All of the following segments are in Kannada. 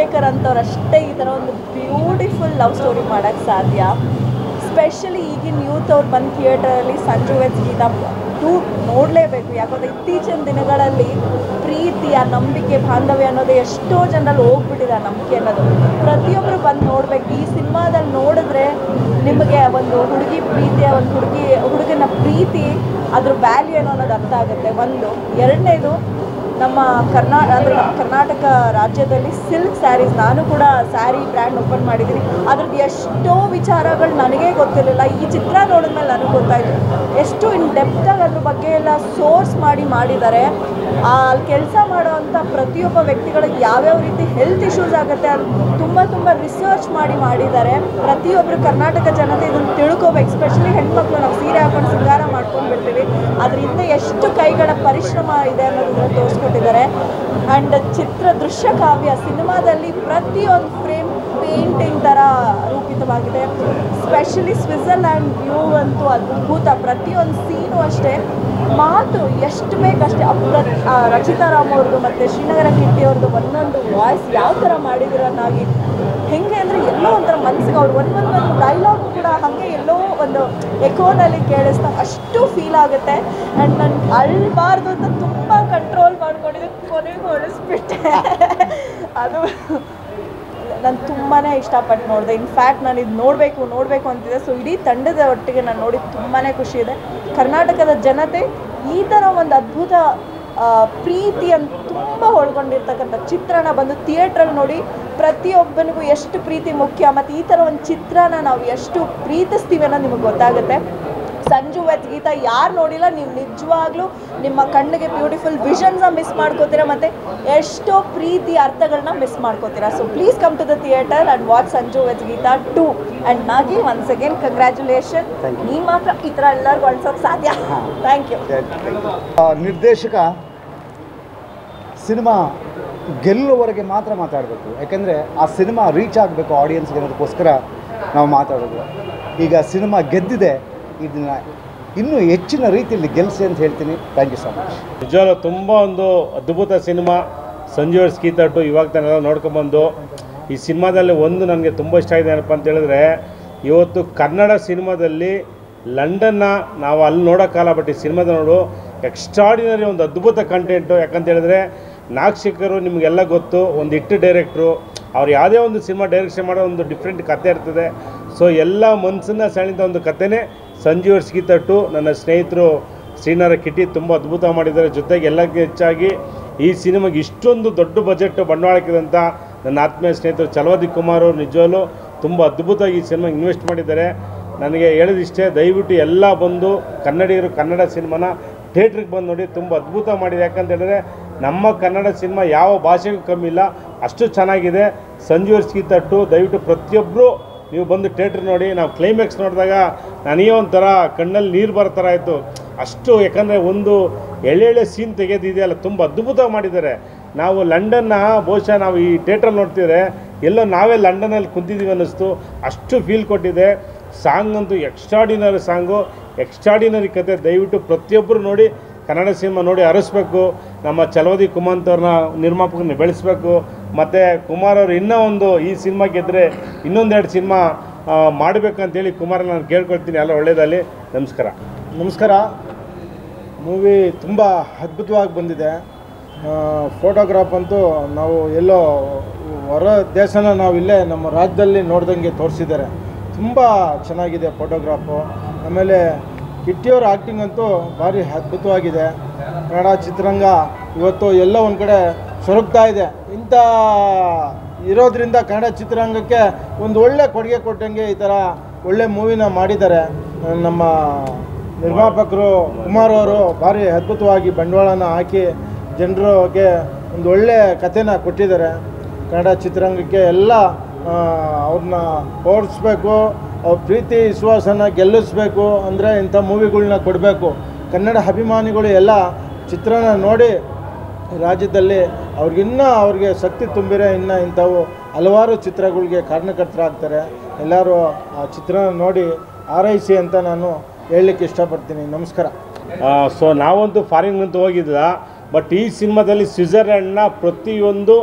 ಮೇಕರ್ ಅಂತವ್ರು ಅಷ್ಟೇ ಈ ಥರ ಒಂದು ಬ್ಯೂಟಿಫುಲ್ ಲವ್ ಸ್ಟೋರಿ ಮಾಡೋಕ್ಕೆ ಸಾಧ್ಯ. ಸ್ಪೆಷಲಿ ಈಗಿನ ಯೂತ್ ಅವ್ರು ಬಂದು ಥಿಯೇಟರಲ್ಲಿ ಸಂಜು ವೆಡ್ಸ್ ಗೀತಾ ಟೂ ನೋಡಲೇಬೇಕು. ಯಾಕಂದರೆ ಇತ್ತೀಚಿನ ದಿನಗಳಲ್ಲಿ ಪ್ರೀತಿ, ಆ ನಂಬಿಕೆ, ಬಾಂಧವ್ಯ ಅನ್ನೋದು ಎಷ್ಟೋ ಜನರಲ್ಲಿ ಹೋಗ್ಬಿಟ್ಟಿದೆ. ಆ ನಂಬಿಕೆ ಅನ್ನೋದು ಪ್ರತಿಯೊಬ್ಬರು ಬಂದು ನೋಡಬೇಕು. ಈ ಸಿನಿಮಾದಲ್ಲಿ ನೋಡಿದ್ರೆ ನಿಮಗೆ ಒಂದು ಹುಡುಗಿ ಪ್ರೀತಿಯ ಒಂದು ಹುಡುಗನ ಪ್ರೀತಿ ಅದ್ರ ವ್ಯಾಲ್ಯೂ ಏನೋ ಅನ್ನೋದು ಅರ್ಥ ಆಗುತ್ತೆ. ಒಂದು ಎರಡನೇದು ನಮ್ಮ ಕರ್ನಾಟಕ ರಾಜ್ಯದಲ್ಲಿ ಸಿಲ್ಕ್ ಸ್ಯಾರೀಸ್, ನಾನು ಕೂಡ ಸ್ಯಾರಿ ಬ್ರ್ಯಾಂಡ್ ಓಪನ್ ಮಾಡಿದ್ದೀನಿ. ಅದ್ರದ್ದು ಎಷ್ಟೋ ವಿಚಾರಗಳು ನನಗೇ ಗೊತ್ತಿರಲಿಲ್ಲ. ಈ ಚಿತ್ರ ನೋಡಿದ್ಮೇಲೆ ನನಗೆ ಗೊತ್ತಾಯಿತು ಎಷ್ಟು ಇನ್ ಡೆಪ್ತಾಗಿ ಅದ್ರ ಬಗ್ಗೆ ಎಲ್ಲ ಸೋರ್ಸ್ ಮಾಡಿದ್ದಾರೆ. ಅಲ್ಲಿ ಕೆಲಸ ಮಾಡೋವಂಥ ಪ್ರತಿಯೊಬ್ಬ ವ್ಯಕ್ತಿಗಳಿಗೆ ಯಾವ್ಯಾವ ರೀತಿ ಹೆಲ್ತ್ ಇಶ್ಯೂಸ್ ಆಗುತ್ತೆ ಅದು ತುಂಬ ರಿಸರ್ಚ್ ಮಾಡಿದ್ದಾರೆ. ಪ್ರತಿಯೊಬ್ಬರು ಕರ್ನಾಟಕ ಜನತೆ ಇದನ್ನು ತಿಳ್ಕೋಬೇಕು. ಎಸ್ಪೆಷಲಿ ಹೆಣ್ಮಕ್ಳು ನಾವು ಸೀರೆ ಹಾಕೊಂಡು ಶೃಂಗಾರ ಮಾಡ್ಕೊಂಡು ಬಿಡ್ತೀವಿ, ಅದರಿಂದ ಎಷ್ಟು ಕೈಗಳ ಪರಿಶ್ರಮ ಇದೆ ಅನ್ನೋದನ್ನು ತೋರಿಸ್ಕೊಟ್ಟಿದ್ದಾರೆ. ಆ್ಯಂಡ್ ದೃಶ್ಯ ಕಾವ್ಯ ಸಿನಿಮಾದಲ್ಲಿ ಪ್ರತಿಯೊಂದು ಫ್ರೇಮ್ ಪೇಂಟಿಂಗ್ ಥರ ರೂಪಿತವಾಗಿದೆ. ಸ್ಪೆಷಲಿ ಸ್ವಿಟ್ಜರ್ಲ್ಯಾಂಡ್ ವ್ಯೂ ಅಂತೂ ಅದ್ಭುತ. ಪ್ರತಿಯೊಂದು ಸೀನು ಅಷ್ಟೇ, ಮಾತು ಎಷ್ಟು ಬೇಕಷ್ಟೇ. ರಚಿತಾ ರಾಮ್ ಅವ್ರದ್ದು ಮತ್ತು ಶ್ರೀನಗರ ಕಿಟ್ಟಿ ಅವ್ರದ್ದು ಒಂದೊಂದು ವಾಯ್ಸ್ ಯಾವ ಥರ ಮಾಡಿದಿರೋನ್ನಾಗಿ ಹೆಂಗೆ ಅಂದರೆ ಎಲ್ಲೋ ಒಂಥರ ಮನಸ್ಸಿಗೆ ಅವ್ರು ಒಂದೊಂದು ಡೈಲಾಗು ಕೂಡ ಹಾಗೆ ಎಲ್ಲೋ ಒಂದು ಎಕೋನಲ್ಲಿ ಕೇಳಿಸ್ತಾ ಅಷ್ಟು ಫೀಲ್ ಆಗುತ್ತೆ. ಆ್ಯಂಡ್ ನಾನು ಅಳ್ಬಾರ್ದು ಅಂತ ತುಂಬ ಕಂಟ್ರೋಲ್ ಮಾಡ್ಕೊಂಡಿದ್ದೆ, ಕೊನೆಗೂ ಅಳಿಸ್ಬಿಟ್ಟೆ. ಅದು ನಾನು ತುಂಬಾ ಇಷ್ಟಪಟ್ಟು ನೋಡಿದೆ. ಇನ್ಫ್ಯಾಕ್ಟ್ ನಾನು ಇದು ನೋಡಬೇಕು ಅಂತಿದ್ದೆ. ಸೊ ಇಡೀ ತಂಡದ ಒಟ್ಟಿಗೆ ನಾನು ನೋಡಿ ತುಂಬಾ ಖುಷಿ ಇದೆ. ಕರ್ನಾಟಕದ ಜನತೆ ಈ ಥರ ಒಂದು ಅದ್ಭುತ ಪ್ರೀತಿಯನ್ನು ತುಂಬ ಒಳಗೊಂಡಿರ್ತಕ್ಕಂಥ ಚಿತ್ರನ ಬಂದು ಥಿಯೇಟ್ರಲ್ಲಿ ನೋಡಿ ಪ್ರತಿಯೊಬ್ಬನಿಗೂ ಎಷ್ಟು ಪ್ರೀತಿ ಮುಖ್ಯ ಮತ್ತು ಈ ಥರ ಒಂದು ಚಿತ್ರನ ನಾವು ಎಷ್ಟು ಪ್ರೀತಿಸ್ತೀವಿ ಅನ್ನೋದು ನಿಮಗೆ ಗೊತ್ತಾಗುತ್ತೆ. ಸಂಜು ವೆಡ್ಸ್ ಗೀತಾ ಯಾರು ನೋಡಿಲ್ಲ, ನೀವು ನಿಜವಾಗ್ಲೂ ನಿಮ್ಮ ಕಣ್ಣಿಗೆ ಬ್ಯೂಟಿಫುಲ್ ವಿಷನ್ಸ್ನ ಮಿಸ್ ಮಾಡ್ಕೋತೀರಾ ಮತ್ತು ಎಷ್ಟೋ ಪ್ರೀತಿ ಅರ್ಥಗಳನ್ನ ಮಿಸ್ ಮಾಡ್ಕೋತೀರಾ. So please come to the theatre and watch Sanju weds Geetha 2. And Nagi once again congratulation. ನೀವು ಮಾತ್ರ ಈ ಥರ ಎಲ್ಲರಿಗೂ ಅನ್ಸೋಕ್ಕೆ ಸಾಧ್ಯ. Thank you. ನಿರ್ದೇಶಕ ಸಿನಿಮಾ ಗೆಲ್ಲುವವರೆಗೆ ಮಾತ್ರ ಮಾತಾಡಬೇಕು, ಯಾಕೆಂದರೆ ಆ ಸಿನಿಮಾ ರೀಚ್ ಆಗಬೇಕು ಆಡಿಯನ್ಸ್ಗೆ ಅನ್ನೋದಕ್ಕೋಸ್ಕರ ನಾವು ಮಾತಾಡೋದು. ಈಗ ಸಿನಿಮಾ ಗೆದ್ದಿದೆ, ಇದನ್ನ ಇನ್ನೂ ಹೆಚ್ಚಿನ ರೀತಿಯಲ್ಲಿ ಗೆಲ್ಲಿಸಿ ಅಂತ ಹೇಳ್ತೀನಿ. Thank you so much. ನಿಜವಾಗ್ಲೂ ತುಂಬ ಒಂದು ಅದ್ಭುತ ಸಿನಿಮಾ ಸಂಜು ವೆಡ್ಸ್ ಗೀತಾ 2. ಇವಾಗ ತಾನೆಲ್ಲ ನೋಡ್ಕೊಂಬಂದು ಈ ಸಿನಿಮಾದಲ್ಲಿ ಒಂದು ನನಗೆ ತುಂಬ ಇಷ್ಟ ಆಗಿದೆ ಏನಪ್ಪ ಅಂತ ಹೇಳಿದ್ರೆ, ಇವತ್ತು ಕನ್ನಡ ಸಿನಿಮಾದಲ್ಲಿ ಲಂಡನ್ನ ನಾವು ಅಲ್ಲಿ ನೋಡೋಕ್ಕಲ್ಲ, ಬಟ್ ಈ ಸಿನಿಮಾದ ನೋಡು ಎಕ್ಸ್ಟ್ರಾಡಿನರಿ ಒಂದು ಅದ್ಭುತ ಕಂಟೆಂಟು. ಯಾಕಂತ ಹೇಳಿದ್ರೆ ನಾಗಶೇಖರು ನಿಮಗೆಲ್ಲ ಗೊತ್ತು, ಒಂದು ಹಿಟ್ಟು ಡೈರೆಕ್ಟ್ರು. ಅವ್ರು ಯಾವುದೇ ಒಂದು ಸಿನಿಮಾ ಡೈರೆಕ್ಷನ್ ಮಾಡೋ ಒಂದು ಡಿಫ್ರೆಂಟ್ ಕತೆ ಇರ್ತದೆ. ಸೊ ಎಲ್ಲ ಮನಸ್ಸನ್ನು ಸೆಳೆದ ಒಂದು ಕಥೆನೇ ಸಂಜು ವೆಡ್ಸ್ ಗೀತಾ 2. ನನ್ನ ಸ್ನೇಹಿತರು ಶ್ರೀನಗರ ಕಿಟ್ಟಿ ತುಂಬ ಅದ್ಭುತ ಮಾಡಿದ್ದಾರೆ. ಜೊತೆಗೆ ಎಲ್ಲಕ್ಕೆ ಹೆಚ್ಚಾಗಿ ಈ ಸಿನಿಮಾಗೆ ಇಷ್ಟೊಂದು ದೊಡ್ಡ ಬಜೆಟ್ ಬಂಡವಾಳಕ್ಕಿದಂಥ ನನ್ನ ಆತ್ಮೀಯ ಸ್ನೇಹಿತರು ಚಲವಾದಿ ಕುಮಾರ್ ಅವರು ನಿಜವಾಗ್ಲೂ ತುಂಬ ಅದ್ಭುತವಾಗಿ ಈ ಸಿನಿಮಾಗೆ ಇನ್ವೆಸ್ಟ್ ಮಾಡಿದ್ದಾರೆ. ನನಗೆ ಹೇಳಿದಿಷ್ಟೇ, ದಯವಿಟ್ಟು ಎಲ್ಲ ಬಂದು ಕನ್ನಡಿಗರು ಕನ್ನಡ ಸಿನಿಮಾನ ಥಿಯೇಟ್ರಿಗೆ ಬಂದು ನೋಡಿ, ತುಂಬ ಅದ್ಭುತ ಮಾಡಿದೆ. ಯಾಕಂತ ಹೇಳಿದ್ರೆ ನಮ್ಮ ಕನ್ನಡ ಸಿನಿಮಾ ಯಾವ ಭಾಷೆಗೂ ಕಮ್ಮಿ ಇಲ್ಲ, ಅಷ್ಟು ಚೆನ್ನಾಗಿದೆ. ಸಂಜು ವೆಡ್ಸ್ ಗೀತಾ 2 ದಯವಿಟ್ಟು ಪ್ರತಿಯೊಬ್ಬರು ನೀವು ಬಂದು ಥಿಯೇಟ್ರ್ ನೋಡಿ. ನಾವು ಕ್ಲೈಮ್ಯಾಕ್ಸ್ ನೋಡಿದಾಗ ನನಗೆ ಒಂಥರ ಕಣ್ಣಲ್ಲಿ ನೀರು ಬರೋ ಥರ ಆಯಿತು ಅಷ್ಟು. ಯಾಕಂದರೆ ಒಂದು ಎಳೆ ಸೀನ್ ತೆಗೆದಿದೆಯಲ್ಲ, ತುಂಬ ಅದ್ಭುತವಾಗಿ ಮಾಡಿದ್ದಾರೆ. ನಾವು ಲಂಡನ್ನ ಬಹುಶಃ ನಾವು ಈ ಥಿಯೇಟ್ರಲ್ಲಿ ನೋಡ್ತಿದ್ರೆ ಎಲ್ಲೋ ನಾವೇ ಲಂಡನಲ್ಲಿ ಕುಂತಿದ್ದೀವಿ ಅನ್ನಿಸ್ತು, ಅಷ್ಟು ಫೀಲ್ ಕೊಟ್ಟಿದೆ. ಸಾಂಗ್ ಅಂತೂ ಎಕ್ಸ್ಟ್ರಾಡಿನರಿ ಸಾಂಗು, ಎಕ್ಸ್ಟ್ರಾಡಿನರಿ ಕತೆ. ದಯವಿಟ್ಟು ಪ್ರತಿಯೊಬ್ಬರು ನೋಡಿ, ಕನ್ನಡ ಸಿನಿಮಾ ನೋಡಿ ಹರಿಸ್ಬೇಕು. ನಮ್ಮ ಚಲವಾದಿ ಕುಮಾರ್ ಅವ್ರನ್ನ ನಿರ್ಮಾಪಕರನ್ನ ಬೆಳೆಸಬೇಕು. ಮತ್ತು ಕುಮಾರ್ ಅವರು ಇನ್ನೂ ಒಂದು ಈ ಸಿನಿಮಾ ಗೆದ್ದರೆ ಇನ್ನೊಂದೆರಡು ಸಿನಿಮಾ ಮಾಡಬೇಕಂತೇಳಿ ಕುಮಾರ್ ನಾನು ಕೇಳ್ಕೊಳ್ತೀನಿ. ಎಲ್ಲ ಒಳ್ಳೆಯದಲ್ಲಿ. ನಮಸ್ಕಾರ. ಮೂವಿ ತುಂಬ ಅದ್ಭುತವಾಗಿ ಬಂದಿದೆ. ಫೋಟೋಗ್ರಾಫ್ ಅಂತೂ ನಾವು ಎಲ್ಲೋ ಹೊರ ದೇಶನ ನಾವು ಇಲ್ಲೇ ನಮ್ಮ ರಾಜ್ಯದಲ್ಲಿ ನೋಡ್ದಂಗೆ ತೋರಿಸಿದ್ದಾರೆ. ತುಂಬ ಚೆನ್ನಾಗಿದೆ ಫೋಟೋಗ್ರಾಫು. ಆಮೇಲೆ ಕಿಟ್ಟಿಯವ್ರ ಆ್ಯಕ್ಟಿಂಗ್ ಅಂತೂ ಭಾರಿ ಅದ್ಭುತವಾಗಿದೆ. ಕನ್ನಡ ಚಿತ್ರರಂಗ ಇವತ್ತು ಎಲ್ಲ ಒಂದು ಕಡೆ ಸೊರಗ್ತಾ ಇದೆ. ಇಂಥ ಇರೋದ್ರಿಂದ ಕನ್ನಡ ಚಿತ್ರರಂಗಕ್ಕೆ ಒಂದು ಒಳ್ಳೆ ಕೊಡುಗೆ ಕೊಟ್ಟಂಗೆ ಈ ಥರ ಒಳ್ಳೆ ಮೂವಿನ ಮಾಡಿದ್ದಾರೆ. ನಮ್ಮ ನಿರ್ಮಾಪಕರು ಕುಮಾರ್ ಅವರು ಭಾರಿ ಅದ್ಭುತವಾಗಿ ಬಂಡವಾಳನ ಹಾಕಿ ಜನರಿಗೆ ಒಂದು ಒಳ್ಳೆ ಕಥೆನ ಕೊಟ್ಟಿದ್ದಾರೆ. ಕನ್ನಡ ಚಿತ್ರರಂಗಕ್ಕೆ ಎಲ್ಲ ಅವ್ರನ್ನ ಓಡಿಸ್ಬೇಕು, ಅವ್ರ ಪ್ರೀತಿ ವಿಶ್ವಾಸನ ಗೆಲ್ಲಿಸ್ಬೇಕು ಅಂದರೆ ಇಂಥ ಮೂವಿಗಳ್ನ ಕೊಡಬೇಕು. ಕನ್ನಡ ಅಭಿಮಾನಿಗಳು ಎಲ್ಲ ಚಿತ್ರನ ನೋಡಿ ರಾಜ್ಯದಲ್ಲಿ ಅವ್ರಿಗೆ ಶಕ್ತಿ ತುಂಬಿರೆ ಇನ್ನು ಇಂಥವು ಹಲವಾರು ಚಿತ್ರಗಳಿಗೆ ಕಾರಣಕರ್ತರಾಗ್ತಾರೆ. ಎಲ್ಲರೂ ಆ ಚಿತ್ರನ ನೋಡಿ ಆರೈಸಿ ಅಂತ ನಾನು ಹೇಳಲಿಕ್ಕೆ ಇಷ್ಟಪಡ್ತೀನಿ. ನಮಸ್ಕಾರ. ಸೊ ನಾವಂತೂ ಫಾರಿನ್ಗಂತೂ ಹೋಗಿದ್ದ, ಬಟ್ ಈ ಸಿನಿಮಾದಲ್ಲಿ ಸ್ವಿಟ್ಜರ್ಲ್ಯಾಂಡ್ನ ಪ್ರತಿಯೊಂದು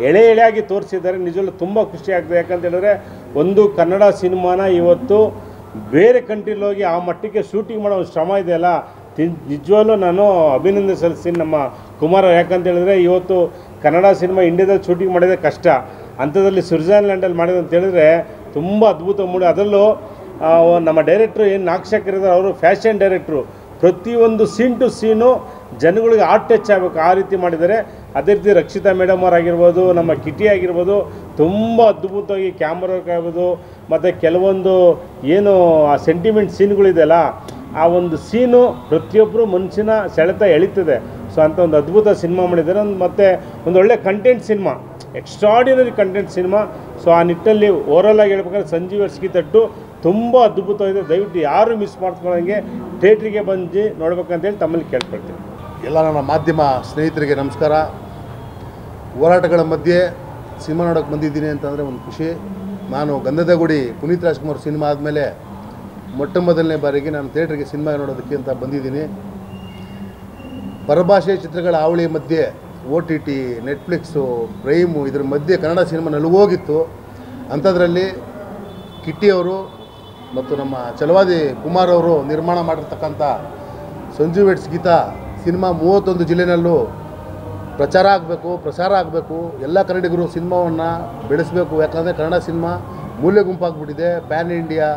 ಎಳೆಯಾಗಿ ತೋರಿಸಿದ್ದಾರೆ. ನಿಜವಲ್ಲೂ ತುಂಬ ಖುಷಿ ಆಗ್ತದೆ. ಯಾಕಂತ ಹೇಳಿದ್ರೆ ಒಂದು ಕನ್ನಡ ಸಿನಿಮಾನ ಇವತ್ತು ಬೇರೆ ಕಂಟ್ರಿಲಿ ಹೋಗಿ ಆ ಮಟ್ಟಕ್ಕೆ ಶೂಟಿಂಗ್ ಮಾಡೋ ಒಂದು ಶ್ರಮ ಇದೆಯಲ್ಲ, ನಿಜವಾಗ್ಲೂ ನಾನು ಅಭಿನಂದನೆ ಸಲ್ಲಿಸ್ತೀನಿ ನಮ್ಮ ಕುಮಾರ್. ಯಾಕಂತ ಹೇಳಿದ್ರೆ ಇವತ್ತು ಕನ್ನಡ ಸಿನಿಮಾ ಇಂಡಿಯಾದಲ್ಲಿ ಶೂಟಿಂಗ್ ಮಾಡೋದೇ ಕಷ್ಟ, ಅಂಥದ್ರಲ್ಲಿ ಸ್ವಿಟ್ಜರ್ಲ್ಯಾಂಡಲ್ಲಿ ಮಾಡಿದೆ ಅಂತ ಹೇಳಿದ್ರೆ ತುಂಬ ಅದ್ಭುತ ಮೂಡಿ. ಅದರಲ್ಲೂ ನಮ್ಮ ಡೈರೆಕ್ಟ್ರು ಏನು ನಾಗಶೇಖರ್ ಇದ್ದಾರೆ, ಅವರು ಫ್ಯಾಷನ್ ಡೈರೆಕ್ಟ್ರು. ಪ್ರತಿಯೊಂದು ಸೀನ್ ಟು ಸೀನು ಜನಗಳಿಗೆ ಆರ್ಟ್ ಟಚ್ ಆಗಬೇಕು ಆ ರೀತಿ ಮಾಡಿದ್ದಾರೆ. ಅದೇ ರೀತಿ ರಕ್ಷಿತಾ ಮೇಡಮ್ ಅವರಾಗಿರ್ಬೋದು, ನಮ್ಮ ಕಿಟಿ ಆಗಿರ್ಬೋದು, ತುಂಬ ಅದ್ಭುತವಾಗಿ ಕ್ಯಾಮ್ರಾ ವರ್ಕ್ ಆಗ್ಬೋದು. ಮತ್ತು ಕೆಲವೊಂದು ಏನು ಆ ಸೆಂಟಿಮೆಂಟ್ ಸೀನ್ಗಳಿದೆಯಲ್ಲ, ಆ ಒಂದು ಸೀನು ಪ್ರತಿಯೊಬ್ಬರು ಮನುಷ್ಯನ ಸೆಳೆತ ಎಳೀತದೆ. ಸೊ ಅಂಥ ಒಂದು ಅದ್ಭುತ ಸಿನಿಮಾ ಮಾಡಿದ್ದಾರೆ. ಮತ್ತು ಒಂದು ಒಳ್ಳೆ content cinema, extraordinary content cinema. So ಆ ನಿಟ್ಟಲ್ಲಿ ಓವರಾಲಾಗಿ ಹೇಳ್ಬೇಕಾದ್ರೆ ಸಂಜೀವ್ ಸ್ಕೀತಟ್ಟು ತುಂಬ ಅದ್ಭುತವಾಗಿದೆ. ದಯವಿಟ್ಟು ಯಾರು ಮಿಸ್ ಮಾಡ್ಕೊಳ್ಳೋಂಗೆ ಥಿಯೇಟ್ರಿಗೆ ಬಂದು ನೋಡ್ಬೇಕಂತೇಳಿ ತಮ್ಮಲ್ಲಿ ಕೇಳ್ಕೊಳ್ತೀನಿ. ಎಲ್ಲ ನನ್ನ ಮಾಧ್ಯಮ ಸ್ನೇಹಿತರಿಗೆ ನಮಸ್ಕಾರ. ಹೋರಾಟಗಳ ಮಧ್ಯೆ ಸಿನಿಮಾ ನೋಡೋಕ್ಕೆ ಬಂದಿದ್ದೀನಿ ಅಂತಂದರೆ ಒಂದು ಖುಷಿ. ನಾನು ಗಂಧದ ಗುಡಿ ಪುನೀತ್ ರಾಜ್ಕುಮಾರ್ ಸಿನಿಮಾ ಆದಮೇಲೆ ಮೊಟ್ಟ ಮೊದಲನೇ ಬಾರಿಗೆ ನಾನು ಥಿಯೇಟ್ರಿಗೆ ಸಿನಿಮಾ ನೋಡೋದಕ್ಕೆ ಅಂತ ಬಂದಿದ್ದೀನಿ. ಪರಭಾಷೆ ಚಿತ್ರಗಳ ಹಾವಳಿ ಮಧ್ಯೆ OTT, ನೆಟ್ಫ್ಲಿಕ್ಸು, ಪ್ರೈಮು ಇದ್ರ ಮಧ್ಯೆ ಕನ್ನಡ ಸಿನಿಮಾ ನಲುಗೋಗಿತ್ತು. ಅಂಥದ್ರಲ್ಲಿ ಕಿಟ್ಟಿಯವರು ಮತ್ತು ನಮ್ಮ ಛಲವಾದಿ ಕುಮಾರ್ ಅವರು ನಿರ್ಮಾಣ ಮಾಡಿರ್ತಕ್ಕಂಥ ಸಂಜು ವೆಟ್ಸ್ ಗೀತಾ ಸಿನಿಮಾ 31 ಜಿಲ್ಲೆನಲ್ಲೂ ಪ್ರಚಾರ ಆಗಬೇಕು, ಪ್ರಸಾರ ಆಗಬೇಕು. ಎಲ್ಲ ಕನ್ನಡಿಗರು ಸಿನಿಮಾವನ್ನು ಬೆಳೆಸಬೇಕು. ಯಾಕಂದರೆ ಕನ್ನಡ ಸಿನಿಮಾ ಮೂಲೆ ಗುಂಪಾಗ್ಬಿಟ್ಟಿದೆ. ಪ್ಯಾನ್ ಇಂಡಿಯಾ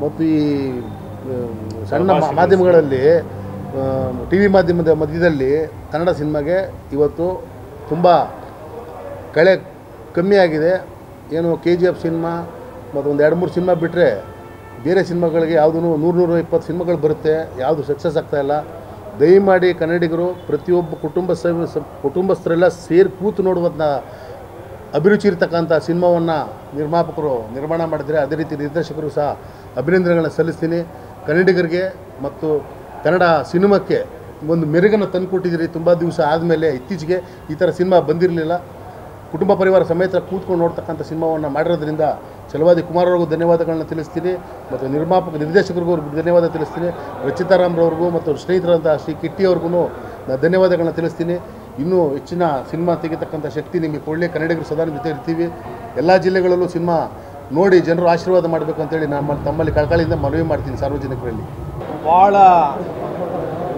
ಮತ್ತು ಈ ಸಣ್ಣ ಮಾಧ್ಯಮಗಳಲ್ಲಿ TV ಮಾಧ್ಯಮದ ಮಧ್ಯದಲ್ಲಿ ಕನ್ನಡ ಸಿನಿಮಾಗೆ ಇವತ್ತು ತುಂಬ ಕಮ್ಮಿಯಾಗಿದೆ. ಏನು KGF ಸಿನಿಮಾ ಮತ್ತು ಒಂದು 2-3 ಸಿನಿಮಾ ಬಿಟ್ಟರೆ ಬೇರೆ ಸಿನಿಮಾಗಳಿಗೆ ಯಾವುದೂ 100-120 ಸಿನಿಮಾಗಳು ಬರುತ್ತೆ, ಯಾವುದು ಸಕ್ಸಸ್ ಆಗ್ತಾಯಿಲ್ಲ. ದಯಮಾಡಿ ಕನ್ನಡಿಗರು ಪ್ರತಿಯೊಬ್ಬ ಕುಟುಂಬಸ್ಥರೆಲ್ಲ ಸೇರಿ ಕೂತು ನೋಡುವಂಥ ಅಭಿರುಚಿ ಇರ್ತಕ್ಕಂಥ ಸಿನಿಮಾವನ್ನು ನಿರ್ಮಾಪಕರು ನಿರ್ಮಾಣ ಮಾಡಿದರೆ, ಅದೇ ರೀತಿ ನಿರ್ದೇಶಕರು ಸಹ ಅಭಿನಂದನೆಗಳನ್ನ ಸಲ್ಲಿಸ್ತೀನಿ. ಕನ್ನಡಿಗರಿಗೆ ಮತ್ತು ಕನ್ನಡ ಸಿನಿಮಾಕ್ಕೆ ಒಂದು ಮೆರುಗನ್ನು ತಂದುಕೊಟ್ಟಿದ್ದೀರಿ. ತುಂಬ ದಿವಸ ಆದಮೇಲೆ ಇತ್ತೀಚೆಗೆ ಈ ಥರ ಸಿನಿಮಾ ಬಂದಿರಲಿಲ್ಲ. ಕುಟುಂಬ ಪರಿವಾರ ಸಮೇತ ಕೂತ್ಕೊಂಡು ನೋಡ್ತಕ್ಕಂಥ ಸಿನಿಮಾವನ್ನು ಮಾಡಿರೋದ್ರಿಂದ ಛಲವಾದಿ ಕುಮಾರ್ ಅವ್ರಿಗೂ ಧನ್ಯವಾದಗಳನ್ನ ತಿಳಿಸ್ತೀನಿ ಮತ್ತು ನಿರ್ದೇಶಕರಿಗೂ ಧನ್ಯವಾದ ತಿಳಿಸ್ತೀನಿ. ರಚಿತಾರಾಮ್ರವ್ರಿಗೂ ಮತ್ತು ಸ್ನೇಹಿತರಂಥ ಶ್ರೀ ಕಿಟ್ಟಿ ಅವ್ರಿಗೂ ನಾನು ಧನ್ಯವಾದಗಳನ್ನ ತಿಳಿಸ್ತೀನಿ. ಇನ್ನೂ ಹೆಚ್ಚಿನ ಸಿನಿಮಾ ತೆಗಿತಕ್ಕಂಥ ಶಕ್ತಿ ನಿಮಗೆ ಕೊಡಲಿ. ಕನ್ನಡಿಗರು ಸದಾ ಜೊತೆ ಇರ್ತೀವಿ. ಎಲ್ಲ ಜಿಲ್ಲೆಗಳಲ್ಲೂ ಸಿನಿಮಾ ನೋಡಿ ಜನರು ಆಶೀರ್ವಾದ ಮಾಡಬೇಕು ಅಂತೇಳಿ ನಾನು ತಮ್ಮಲ್ಲಿ ಕಳಕಳಿಯಿಂದ ಮನವಿ ಮಾಡ್ತೀನಿ ಸಾರ್ವಜನಿಕರಲ್ಲಿ. ಭಾಳ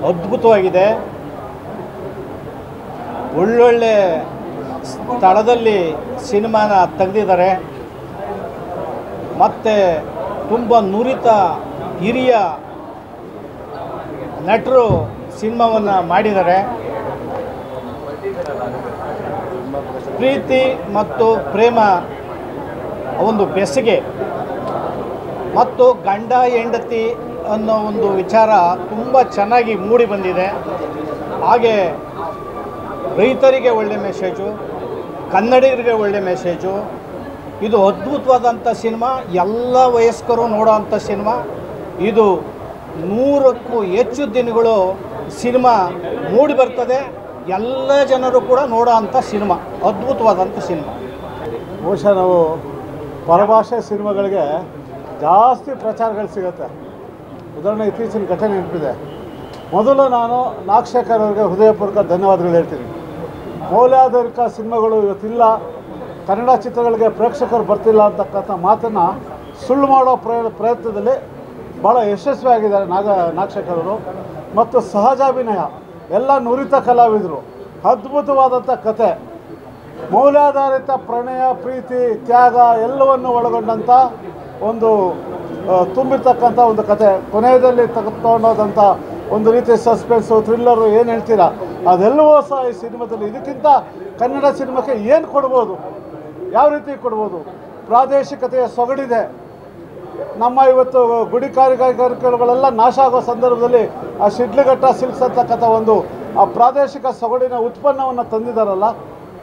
ಅದ್ಭುತವಾಗಿದೆ. ಒಳ್ಳೊಳ್ಳೆ ಸ್ಥಳದಲ್ಲಿ ಸಿನಿಮಾನ ತೆಗೆದಿದ್ದಾರೆ. ಮತ್ತು ತುಂಬ ನುರಿತ ಹಿರಿಯ ನಟರು ಸಿನಿಮಾವನ್ನು ಮಾಡಿದ್ದಾರೆ. ಪ್ರೀತಿ ಮತ್ತು ಪ್ರೇಮ ಒಂದು ಬೆಸುಗೆ ಮತ್ತು ಗಂಡ ಹೆಂಡತಿ ಅನ್ನೋ ಒಂದು ವಿಚಾರ ತುಂಬ ಚೆನ್ನಾಗಿ ಮೂಡಿ ಬಂದಿದೆ. ಹಾಗೆ ರೈತರಿಗೆ ಒಳ್ಳೆ ಮೆಸೇಜು, ಕನ್ನಡಿಗರಿಗೆ ಒಳ್ಳೆ ಮೆಸೇಜು. ಇದು ಅದ್ಭುತವಾದಂಥ ಸಿನಿಮಾ, ಎಲ್ಲ ವಯಸ್ಕರು ನೋಡೋವಂಥ ಸಿನಿಮಾ. ಇದು 100ಕ್ಕೂ ಹೆಚ್ಚು ದಿನಗಳು ಸಿನಿಮಾ ಮೂಡಿ ಬರ್ತದೆ. ಎಲ್ಲ ಜನರು ಕೂಡ ನೋಡೋ ಅಂಥ ಸಿನಿಮಾ, ಅದ್ಭುತವಾದಂಥ ಸಿನಿಮಾ. ಬಹುಶಃ ನಾವು ಪರಭಾಷೆ ಸಿನಿಮಾಗಳಿಗೆ ಜಾಸ್ತಿ ಪ್ರಚಾರಗಳು ಸಿಗುತ್ತೆ. ಉದಾಹರಣೆ ಇತ್ತೀಚಿನ ಘಟನೆ ನೆನಪಿದೆ. ಮೊದಲು ನಾನು ನಾಗಶೇಖರ್ ಅವರಿಗೆ ಹೃದಯಪೂರ್ವಕ ಧನ್ಯವಾದಗಳು ಹೇಳ್ತೀನಿ. ಮೌಲ್ಯಾಧಾರಿತ ಸಿನಿಮಾಗಳು ಇವತ್ತಿಲ್ಲ, ಕನ್ನಡ ಚಿತ್ರಗಳಿಗೆ ಪ್ರೇಕ್ಷಕರು ಬರ್ತಿಲ್ಲ ಅಂತಕ್ಕಂಥ ಮಾತನ್ನು ಸುಳ್ಳು ಮಾಡೋ ಪ್ರಯತ್ನದಲ್ಲಿ ಭಾಳ ಯಶಸ್ವಿಯಾಗಿದ್ದಾರೆ ನಾಗಶೇಖರ್ ಅವರು. ಮತ್ತು ಸಹಜಾಭಿನಯ, ಎಲ್ಲ ನುರಿತ ಕಲಾವಿದರು, ಅದ್ಭುತವಾದಂಥ ಕತೆ, ಮೌಲ್ಯಾಧಾರಿತ ಪ್ರಣಯ, ಪ್ರೀತಿ, ತ್ಯಾಗ ಎಲ್ಲವನ್ನು ಒಳಗೊಂಡಂಥ ಒಂದು ತುಂಬಿರ್ತಕ್ಕಂಥ ಒಂದು ಕತೆ. ಕೊನೆಯದಲ್ಲಿ ತಗೊಂಡೋದಂಥ ಒಂದು ರೀತಿ ಸಸ್ಪೆನ್ಸು, ಥ್ರಿಲ್ಲರು ಏನು ಹೇಳ್ತೀರಾ ಅದೆಲ್ಲವೂ ಸಹ ಈ ಸಿನಿಮಾದಲ್ಲಿ. ಇದಕ್ಕಿಂತ ಕನ್ನಡ ಸಿನಿಮಾಕ್ಕೆ ಏನು ಕೊಡ್ಬೋದು, ಯಾವ ರೀತಿ ಕೊಡ್ಬೋದು? ಪ್ರಾದೇಶಿಕತೆಯ ಸೊಗಡಿದೆ. ನಮ್ಮ ಇವತ್ತು ಗುಡಿ ಕೈಗಾರಿಕೆಗಳೆಲ್ಲ ನಾಶ ಆಗೋ ಸಂದರ್ಭದಲ್ಲಿ ಆ ಶಿಡ್ಲಘಟ್ಟ ಸಿಲ್ಕ್ಸ್ ಅಂತಕ್ಕಂಥ ಒಂದು ಆ ಪ್ರಾದೇಶಿಕ ಸೊಗಡಿನ ಉತ್ಪನ್ನವನ್ನು ತಂದಿದ್ದಾರಲ್ಲ,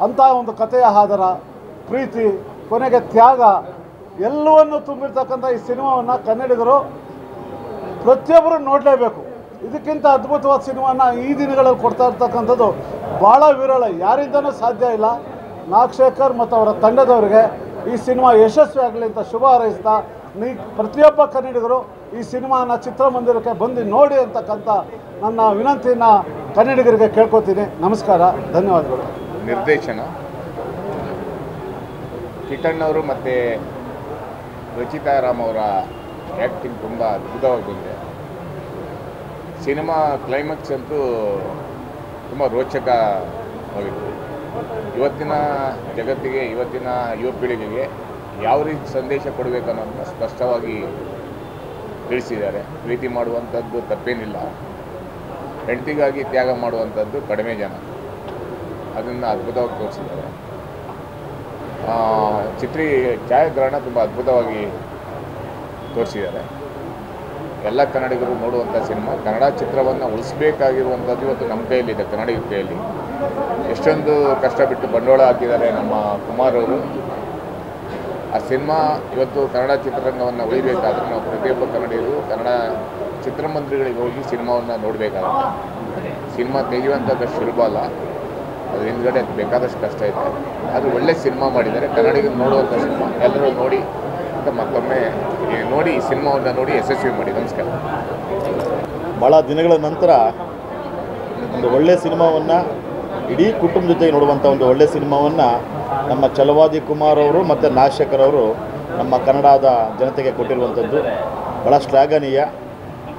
ಅಂಥ ಒಂದು ಕಥೆಯ ಆಧಾರ, ಪ್ರೀತಿ, ಕೊನೆಗೆ ತ್ಯಾಗ ಎಲ್ಲವನ್ನು ತುಂಬಿರ್ತಕ್ಕಂಥ ಈ ಸಿನಿಮಾವನ್ನು ಕನ್ನಡಿಗರು ಪ್ರತಿಯೊಬ್ಬರು ನೋಡಲೇಬೇಕು. ಇದಕ್ಕಿಂತ ಅದ್ಭುತವಾದ ಸಿನಿಮಾನ ಈ ದಿನಗಳಲ್ಲಿ ಕೊಡ್ತಾ ಇರ್ತಕ್ಕಂಥದ್ದು ಭಾಳ ವಿರಳ, ಯಾರಿಂದನೂ ಸಾಧ್ಯ ಇಲ್ಲ. ನಾಗಶೇಖರ್ ಮತ್ತು ಅವರ ತಂಡದವರಿಗೆ ಈ ಸಿನಿಮಾ ಯಶಸ್ವಿ ಆಗಲಿ ಅಂತ ಶುಭ ಹಾರೈಸ್ತಾ, ಪ್ರತಿಯೊಬ್ಬ ಕನ್ನಡಿಗರು ಈ ಸಿನಿಮಾನ ಚಿತ್ರಮಂದಿರಕ್ಕೆ ಬಂದು ನೋಡಿ ಅಂತಕ್ಕಂಥ ನನ್ನ ವಿನಂತಿಯನ್ನು ಕನ್ನಡಿಗರಿಗೆ ಕೇಳ್ಕೊತೀನಿ. ನಮಸ್ಕಾರ, ಧನ್ಯವಾದಗಳು. ನಿರ್ದೇಶನ ಕಿಟ್ಟಣ್ಣ ಅವರು ಮತ್ತು ರಚಿತಾ ರಾಮ್ ಅವರ ಆ್ಯಕ್ಟಿಂಗ್ ತುಂಬ ಅದ್ಭುತವಾಗಿ ಬಂದಿದೆ. ಸಿನಿಮಾ ಕ್ಲೈಮ್ಯಾಕ್ಸ್ ಅಂತೂ ತುಂಬ ರೋಚಕವಾಗಿತ್ತು. ಇವತ್ತಿನ ಜಗತ್ತಿಗೆ, ಇವತ್ತಿನ ಯುವ ಪೀಳಿಗೆಗೆ ಯಾವ ರೀತಿ ಸಂದೇಶ ಕೊಡಬೇಕು ಅನ್ನೋದನ್ನ ಸ್ಪಷ್ಟವಾಗಿ ತಿಳಿಸಿದ್ದಾರೆ. ಪ್ರೀತಿ ಮಾಡುವಂಥದ್ದು ತಪ್ಪೇನಿಲ್ಲ, ಹೆಂಡತಿಗಾಗಿ ತ್ಯಾಗ ಮಾಡುವಂಥದ್ದು ಕಡಿಮೆ ಜನ, ಅದನ್ನು ಅದ್ಭುತವಾಗಿ ತೋರಿಸಿದ್ದಾರೆ. ಛಾಯಾಗ್ರಹಣ ತುಂಬ ಅದ್ಭುತವಾಗಿ ತೋರಿಸಿದ್ದಾರೆ. ಎಲ್ಲ ಕನ್ನಡಿಗರು ನೋಡುವಂಥ ಸಿನಿಮಾ. ಕನ್ನಡ ಚಿತ್ರವನ್ನು ಉಳಿಸ್ಬೇಕಾಗಿರುವಂಥದ್ದು ಇವತ್ತು ನಮ್ಮ ಕೈಯಲ್ಲಿದೆ, ಕನ್ನಡಿಗರ ಕೈಯಲ್ಲಿ. ಎಷ್ಟೊಂದು ಕಷ್ಟಪಟ್ಟು ಬಂಡವಾಳ ಹಾಕಿದ್ದಾರೆ ನಮ್ಮ ಕುಮಾರ್ ಅವರು. ಆ ಸಿನಿಮಾ ಇವತ್ತು ಕನ್ನಡ ಚಿತ್ರರಂಗವನ್ನು ಉಳಿಬೇಕಾದ್ರೆ ನಾವು ಪ್ರತಿಯೊಬ್ಬ ಕನ್ನಡಿಗರು ಕನ್ನಡ ಚಿತ್ರಮಂದಿರಗಳಿಗೆ ಹೋಗಿ ಸಿನಿಮಾವನ್ನು ನೋಡಬೇಕಾಗುತ್ತೆ. ಸಿನಿಮಾ ತೆಗೆಯುವಂಥದ್ದು ಸುಲಭ ಅಲ್ಲ, ಅದು ಹಿಂದ್ಗಡೆ ಬೇಕಾದಷ್ಟು ಕಷ್ಟ ಇದೆ. ಅದು ಒಳ್ಳೆ ಸಿನಿಮಾ ಮಾಡಿದ್ದಾರೆ, ಕನ್ನಡಿಗರು ನೋಡುವಂಥ ಸಿನಿಮಾ. ಎಲ್ಲರೂ ನೋಡಿ ಅಂತ ಮತ್ತೊಮ್ಮೆ ನೋಡಿ ಈ ಸಿನಿಮಾವನ್ನು ನೋಡಿ ಯಶಸ್ವಿ ಮಾಡಿ. ನಮಸ್ಕಾರ. ಭಾಳ ದಿನಗಳ ನಂತರ ಒಂದು ಒಳ್ಳೆಯ ಸಿನಿಮಾವನ್ನು ಇಡೀ ಕುಟುಂಬ ಜೊತೆಗೆ ನೋಡುವಂಥ ಒಂದು ಒಳ್ಳೆಯ ಸಿನಿಮಾವನ್ನು ನಮ್ಮ ಛಲವಾದಿ ಕುಮಾರ್ ಅವರು ಮತ್ತು ನಾಗಶೇಖರ್ ಅವರು ನಮ್ಮ ಕನ್ನಡದ ಜನತೆಗೆ ಕೊಟ್ಟಿರುವಂಥದ್ದು ಭಾಳ ಶ್ಲಾಘನೀಯ.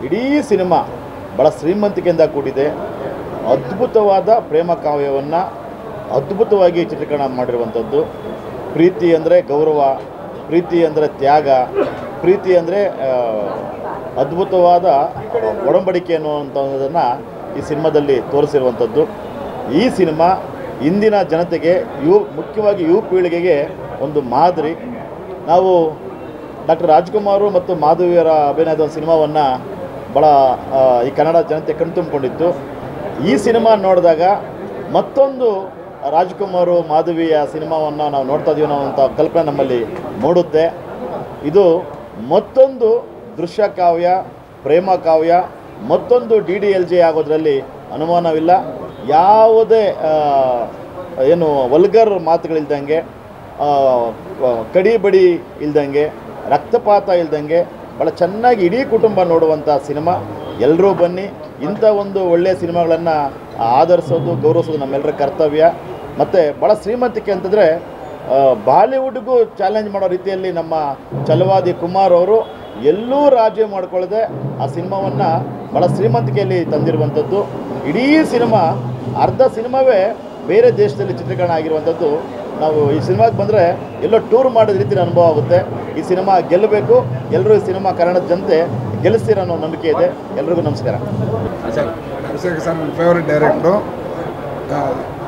ಇಡೀ ಸಿನಿಮಾ ಭಾಳ ಶ್ರೀಮಂತಿಕೆಯಿಂದ ಕೂಡಿದೆ. ಅದ್ಭುತವಾದ ಪ್ರೇಮ ಕಾವ್ಯವನ್ನು ಅದ್ಭುತವಾಗಿ ಚಿತ್ರೀಕರಣ ಮಾಡಿರುವಂಥದ್ದು. ಪ್ರೀತಿ ಅಂದರೆ ಗೌರವ, ಪ್ರೀತಿ ಅಂದರೆ ತ್ಯಾಗ, ಪ್ರೀತಿ ಅಂದರೆ ಅದ್ಭುತವಾದ ಒಡಂಬಡಿಕೆ ಅನ್ನುವಂಥದ್ದನ್ನು ಈ ಸಿನಿಮಾದಲ್ಲಿ ತೋರಿಸಿರುವಂಥದ್ದು. ಈ ಸಿನಿಮಾ ಇಂದಿನ ಜನತೆಗೆ ಮುಖ್ಯವಾಗಿ ಯುವ ಪೀಳಿಗೆಗೆ ಒಂದು ಮಾದರಿ. ನಾವು ಡಾಕ್ಟರ್ ರಾಜ್ಕುಮಾರ್ ಮತ್ತು ಮಾಧವಿಯರ ಅಭಿನಯದ ಒಂದು ಸಿನಿಮಾವನ್ನು ಭಾಳ ಈ ಕನ್ನಡ ಜನತೆ ಕಣ್ತುಂಬಿಕೊಂಡಿತ್ತು. ಈ ಸಿನಿಮಾ ನೋಡಿದಾಗ ಮತ್ತೊಂದು ರಾಜ್ಕುಮಾರ್ ಮಾಧವಿಯ ಸಿನಿಮಾವನ್ನು ನಾವು ನೋಡ್ತಾ ಇದ್ದೀವಿ ಅನ್ನೋವಂಥ ಕಲ್ಪನೆ ನಮ್ಮಲ್ಲಿ ಮೂಡುತ್ತೆ. ಇದು ಮತ್ತೊಂದು ದೃಶ್ಯ ಕಾವ್ಯ, ಪ್ರೇಮ ಕಾವ್ಯ, ಮತ್ತೊಂದು DDLJ ಆಗೋದ್ರಲ್ಲಿ ಅನುಮಾನವಿಲ್ಲ. ಯಾವುದೇ ಏನು ವಲ್ಗರ್ ಮಾತುಗಳಿಲ್ದಂಗೆ, ಕಡಿಬಡಿ ಇಲ್ದಂಗೆ, ರಕ್ತಪಾತ ಇಲ್ದಂಗೆ ಭಾಳ ಚೆನ್ನಾಗಿ ಇಡೀ ಕುಟುಂಬ ನೋಡುವಂಥ ಸಿನಿಮಾ. ಎಲ್ಲರೂ ಬನ್ನಿ. ಇಂಥ ಒಂದು ಒಳ್ಳೆಯ ಸಿನಿಮಾಗಳನ್ನು ಆಧರಿಸೋದು, ಗೌರವಿಸೋದು ನಮ್ಮೆಲ್ಲರ ಕರ್ತವ್ಯ. ಮತ್ತು ಭಾಳ ಶ್ರೀಮಂತಿಕೆ ಅಂತಂದರೆ ಬಾಲಿವುಡ್ಗೂ ಚಾಲೆಂಜ್ ಮಾಡೋ ರೀತಿಯಲ್ಲಿ ನಮ್ಮ ಛಲವಾದಿ ಕುಮಾರ್ ಅವರು ಎಲ್ಲೂ ರಾಜಿ ಮಾಡಿಕೊಳ್ಳದೆ ಆ ಸಿನಿಮಾವನ್ನು ಭಾಳ ಶ್ರೀಮಂತಿಕೆಯಲ್ಲಿ ತಂದಿರುವಂಥದ್ದು. ಇಡೀ ಸಿನಿಮಾ, ಅರ್ಧ ಸಿನಿಮಾವೇ ಬೇರೆ ದೇಶದಲ್ಲಿ ಚಿತ್ರೀಕರಣ ಆಗಿರುವಂಥದ್ದು. ನಾವು ಈ ಸಿನಿಮಾಗೆ ಬಂದರೆ ಎಲ್ಲೋ ಟೂರ್ ಮಾಡಿದ ರೀತಿಯ ಅನುಭವ ಆಗುತ್ತೆ. ಈ ಸಿನಿಮಾ ಗೆಲ್ಲಬೇಕು. ಎಲ್ಲರೂ ಈ ಸಿನಿಮಾ ಕನ್ನಡದ ಜನತೆ ಗೆಲ್ಲಿಸ್ತೀರ ಅನ್ನೋ ನಂಬಿಕೆ ಇದೆ. ಎಲ್ರಿಗೂ ನಮಸ್ಕಾರ. ಸರ್, ನನ್ನ ಫೇವ್ರೆಟ್ ಡೈರೆಕ್ಟ್ರು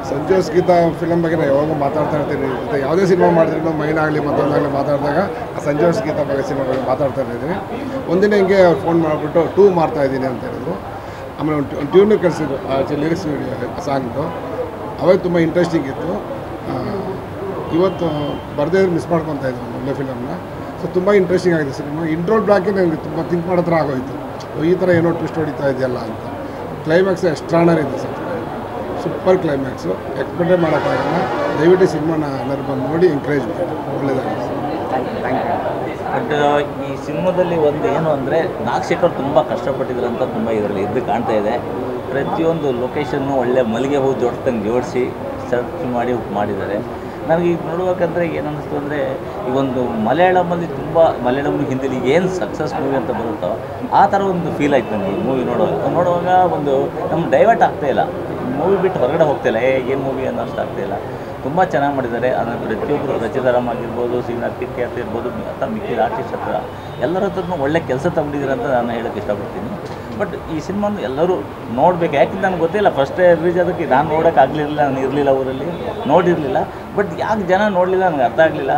ಸಂಜು ಗೀತಾ ಫಿಲಮ್ ಬಗ್ಗೆ ನಾನು ಯಾವಾಗ ಮಾತಾಡ್ತಾ ಇರ್ತೀನಿ. ಮತ್ತು ಯಾವುದೇ ಸಿನಿಮಾ ಮಾಡಿದ್ರು ಮೈನಾಗಲಿ ಮತ್ತೊಂದಾಗಲಿ ಮಾತಾಡಿದಾಗ ಸಂಜು ಗೀತಾ ಬಗ್ಗೆ ಸಿನಿಮಾ ಬಗ್ಗೆ ಮಾತಾಡ್ತಾ ಇದ್ದೀನಿ. ಒಂದಿನ ಹಿಂಗೆ ಫೋನ್ ಮಾಡಿಬಿಟ್ಟು 2 ಮಾಡ್ತಾಯಿದ್ದೀನಿ ಅಂತ ಹೇಳಿದ್ರು. ಆಮೇಲೆ ಒಂದು ಟ್ಯೂನು ಕಳಿಸಿದ್ರು, ಲಿರಿಕ್ಸ್ ಸಾಂಗ್ದು. ಅವಾಗ ತುಂಬ ಇಂಟ್ರೆಸ್ಟಿಂಗ್ ಇತ್ತು. ಇವತ್ತು ಬರದೇ ಮಿಸ್ ಮಾಡ್ಕೊತಾ ಇದ್ರು ಒಳ್ಳೆ ಫಿಲಮ್ನ. ಸೊ ತುಂಬ ಇಂಟ್ರೆಸ್ಟಿಂಗ್ ಆಗಿದೆ ಸಿನಿಮಾ. ಇಂಟ್ರೋಲ್ ಬ್ಲಾಕೇ ನನಗೆ ತುಂಬ ಥಿಂಕ್ ಮಾಡೋ ಥರ ಆಗೋಯಿತು. ಈ ಥರ ಏನೋ ಟ್ವಿಸ್ಟ್ ಹೊಡಿತಾ ಇದೆಯಲ್ಲ ಅಂತ. ಕ್ಲೈಮ್ಯಾಕ್ಸ್ ಎಕ್ಸ್ಟ್ರಾನರ್ ಇದೆ ಸರ್, ಸೂಪರ್ ಕ್ಲೈಮ್ಯಾಕ್ಸು. ಎಕ್ಸ್ಪೆಕ್ಟೇ ಮಾಡೋಕ್ಕಾಗಲ್ಲ. ದಯವಿಟ್ಟು ಸಿನಿಮಾನ ಎಲ್ಲರೂ ಬಂದು ನೋಡಿ ಎಂಕರೇಜ್ ಮಾಡಿ. ಒಳ್ಳೆಯದಾಗಿದೆ. ಬಟ್ ಈ ಸಿನಿಮಾದಲ್ಲಿ ಒಂದು ಏನು ಅಂದರೆ ನಾಗಶೇಖರ್ ತುಂಬ ಕಷ್ಟಪಟ್ಟಿದ್ರು ಅಂತ ತುಂಬ ಇದರಲ್ಲಿ ಎದ್ದು ಕಾಣ್ತಾ ಇದೆ. ಪ್ರತಿಯೊಂದು ಲೊಕೇಶನ್ನು ಒಳ್ಳೆ ಮಲ್ಲಿಗೆ ಹೂ ಜೋಡಿಸಿ ಸರ್ಚ್ ಮಾಡಿ ಮಾಡಿದ್ದಾರೆ. ನನಗೆ ಈಗ ನೋಡ್ಬೇಕಂದ್ರೆ ಏನು ಅನ್ನಿಸ್ತು ಅಂದರೆ, ಈ ಒಂದು ಮಲಯಾಳಮಲ್ಲಿ ತುಂಬ ಮಲಯಾಳಂ ಹಿಂದಿಲಿ ಏನು ಸಕ್ಸಸ್ ಮೂವಿ ಅಂತ ಬರುತ್ತೋ ಆ ಥರ ಒಂದು ಫೀಲ್ ಆಯ್ತು ನನಗೆ ಈ ಮೂವಿ ನೋಡುವಾಗ ಒಂದು ನಮ್ಗೆ ಡೈವರ್ಟ್ ಆಗ್ತಾಯಿಲ್ಲ. ಮೂವಿ ಬಿಟ್ಟು ಹೊರಗಡೆ ಹೋಗ್ತಾಯಿಲ್ಲ, ಏನು ಮೂವಿ ಅನ್ನೋಷ್ಟು ಆಗ್ತಾಯಿಲ್ಲ. ತುಂಬ ಚೆನ್ನಾಗಿ ಮಾಡಿದ್ದಾರೆ. ಅದನ್ನು ಪ್ರತಿಯೊಬ್ಬರು ರಚಿತಾರಾಮ್ ಆಗಿರ್ಬೋದು, ಶ್ರೀನಾಥ್ ಕಿರ್ಕೆ ಅಂತ ಇರ್ಬೋದು, ಅಥವಾ ಮಿಕ್ಕಿದ ಆರ್ಟಿಸ್ಟ್ ಹತ್ರ ಎಲ್ಲರ ಹತ್ರನೂ ಒಳ್ಳೆ ಕೆಲಸ ತಗೊಂಡಿದ್ದಾರೆ ಅಂತ ನಾನು ಹೇಳೋಕ್ಕೆ ಇಷ್ಟಪಡ್ತೀನಿ. ಬಟ್ ಈ ಸಿನಿಮಾನು ಎಲ್ಲರೂ ನೋಡಬೇಕು. ಯಾಕೆಂದ್ರೆ ನನಗೆ ಗೊತ್ತಿಲ್ಲ, ಫಸ್ಟೇ ರಿಲೀಸ್ ಅದಕ್ಕೆ ನಾನು ನೋಡೋಕ್ಕಾಗಲಿಲ್ಲ, ನಾನು ಇರಲಿಲ್ಲ ಊರಲ್ಲಿ, ನೋಡಿರಲಿಲ್ಲ. ಬಟ್ ಯಾಕೆ ಜನ ನೋಡಲಿಲ್ಲ ನನಗೆ ಅರ್ಥ ಆಗಲಿಲ್ಲ.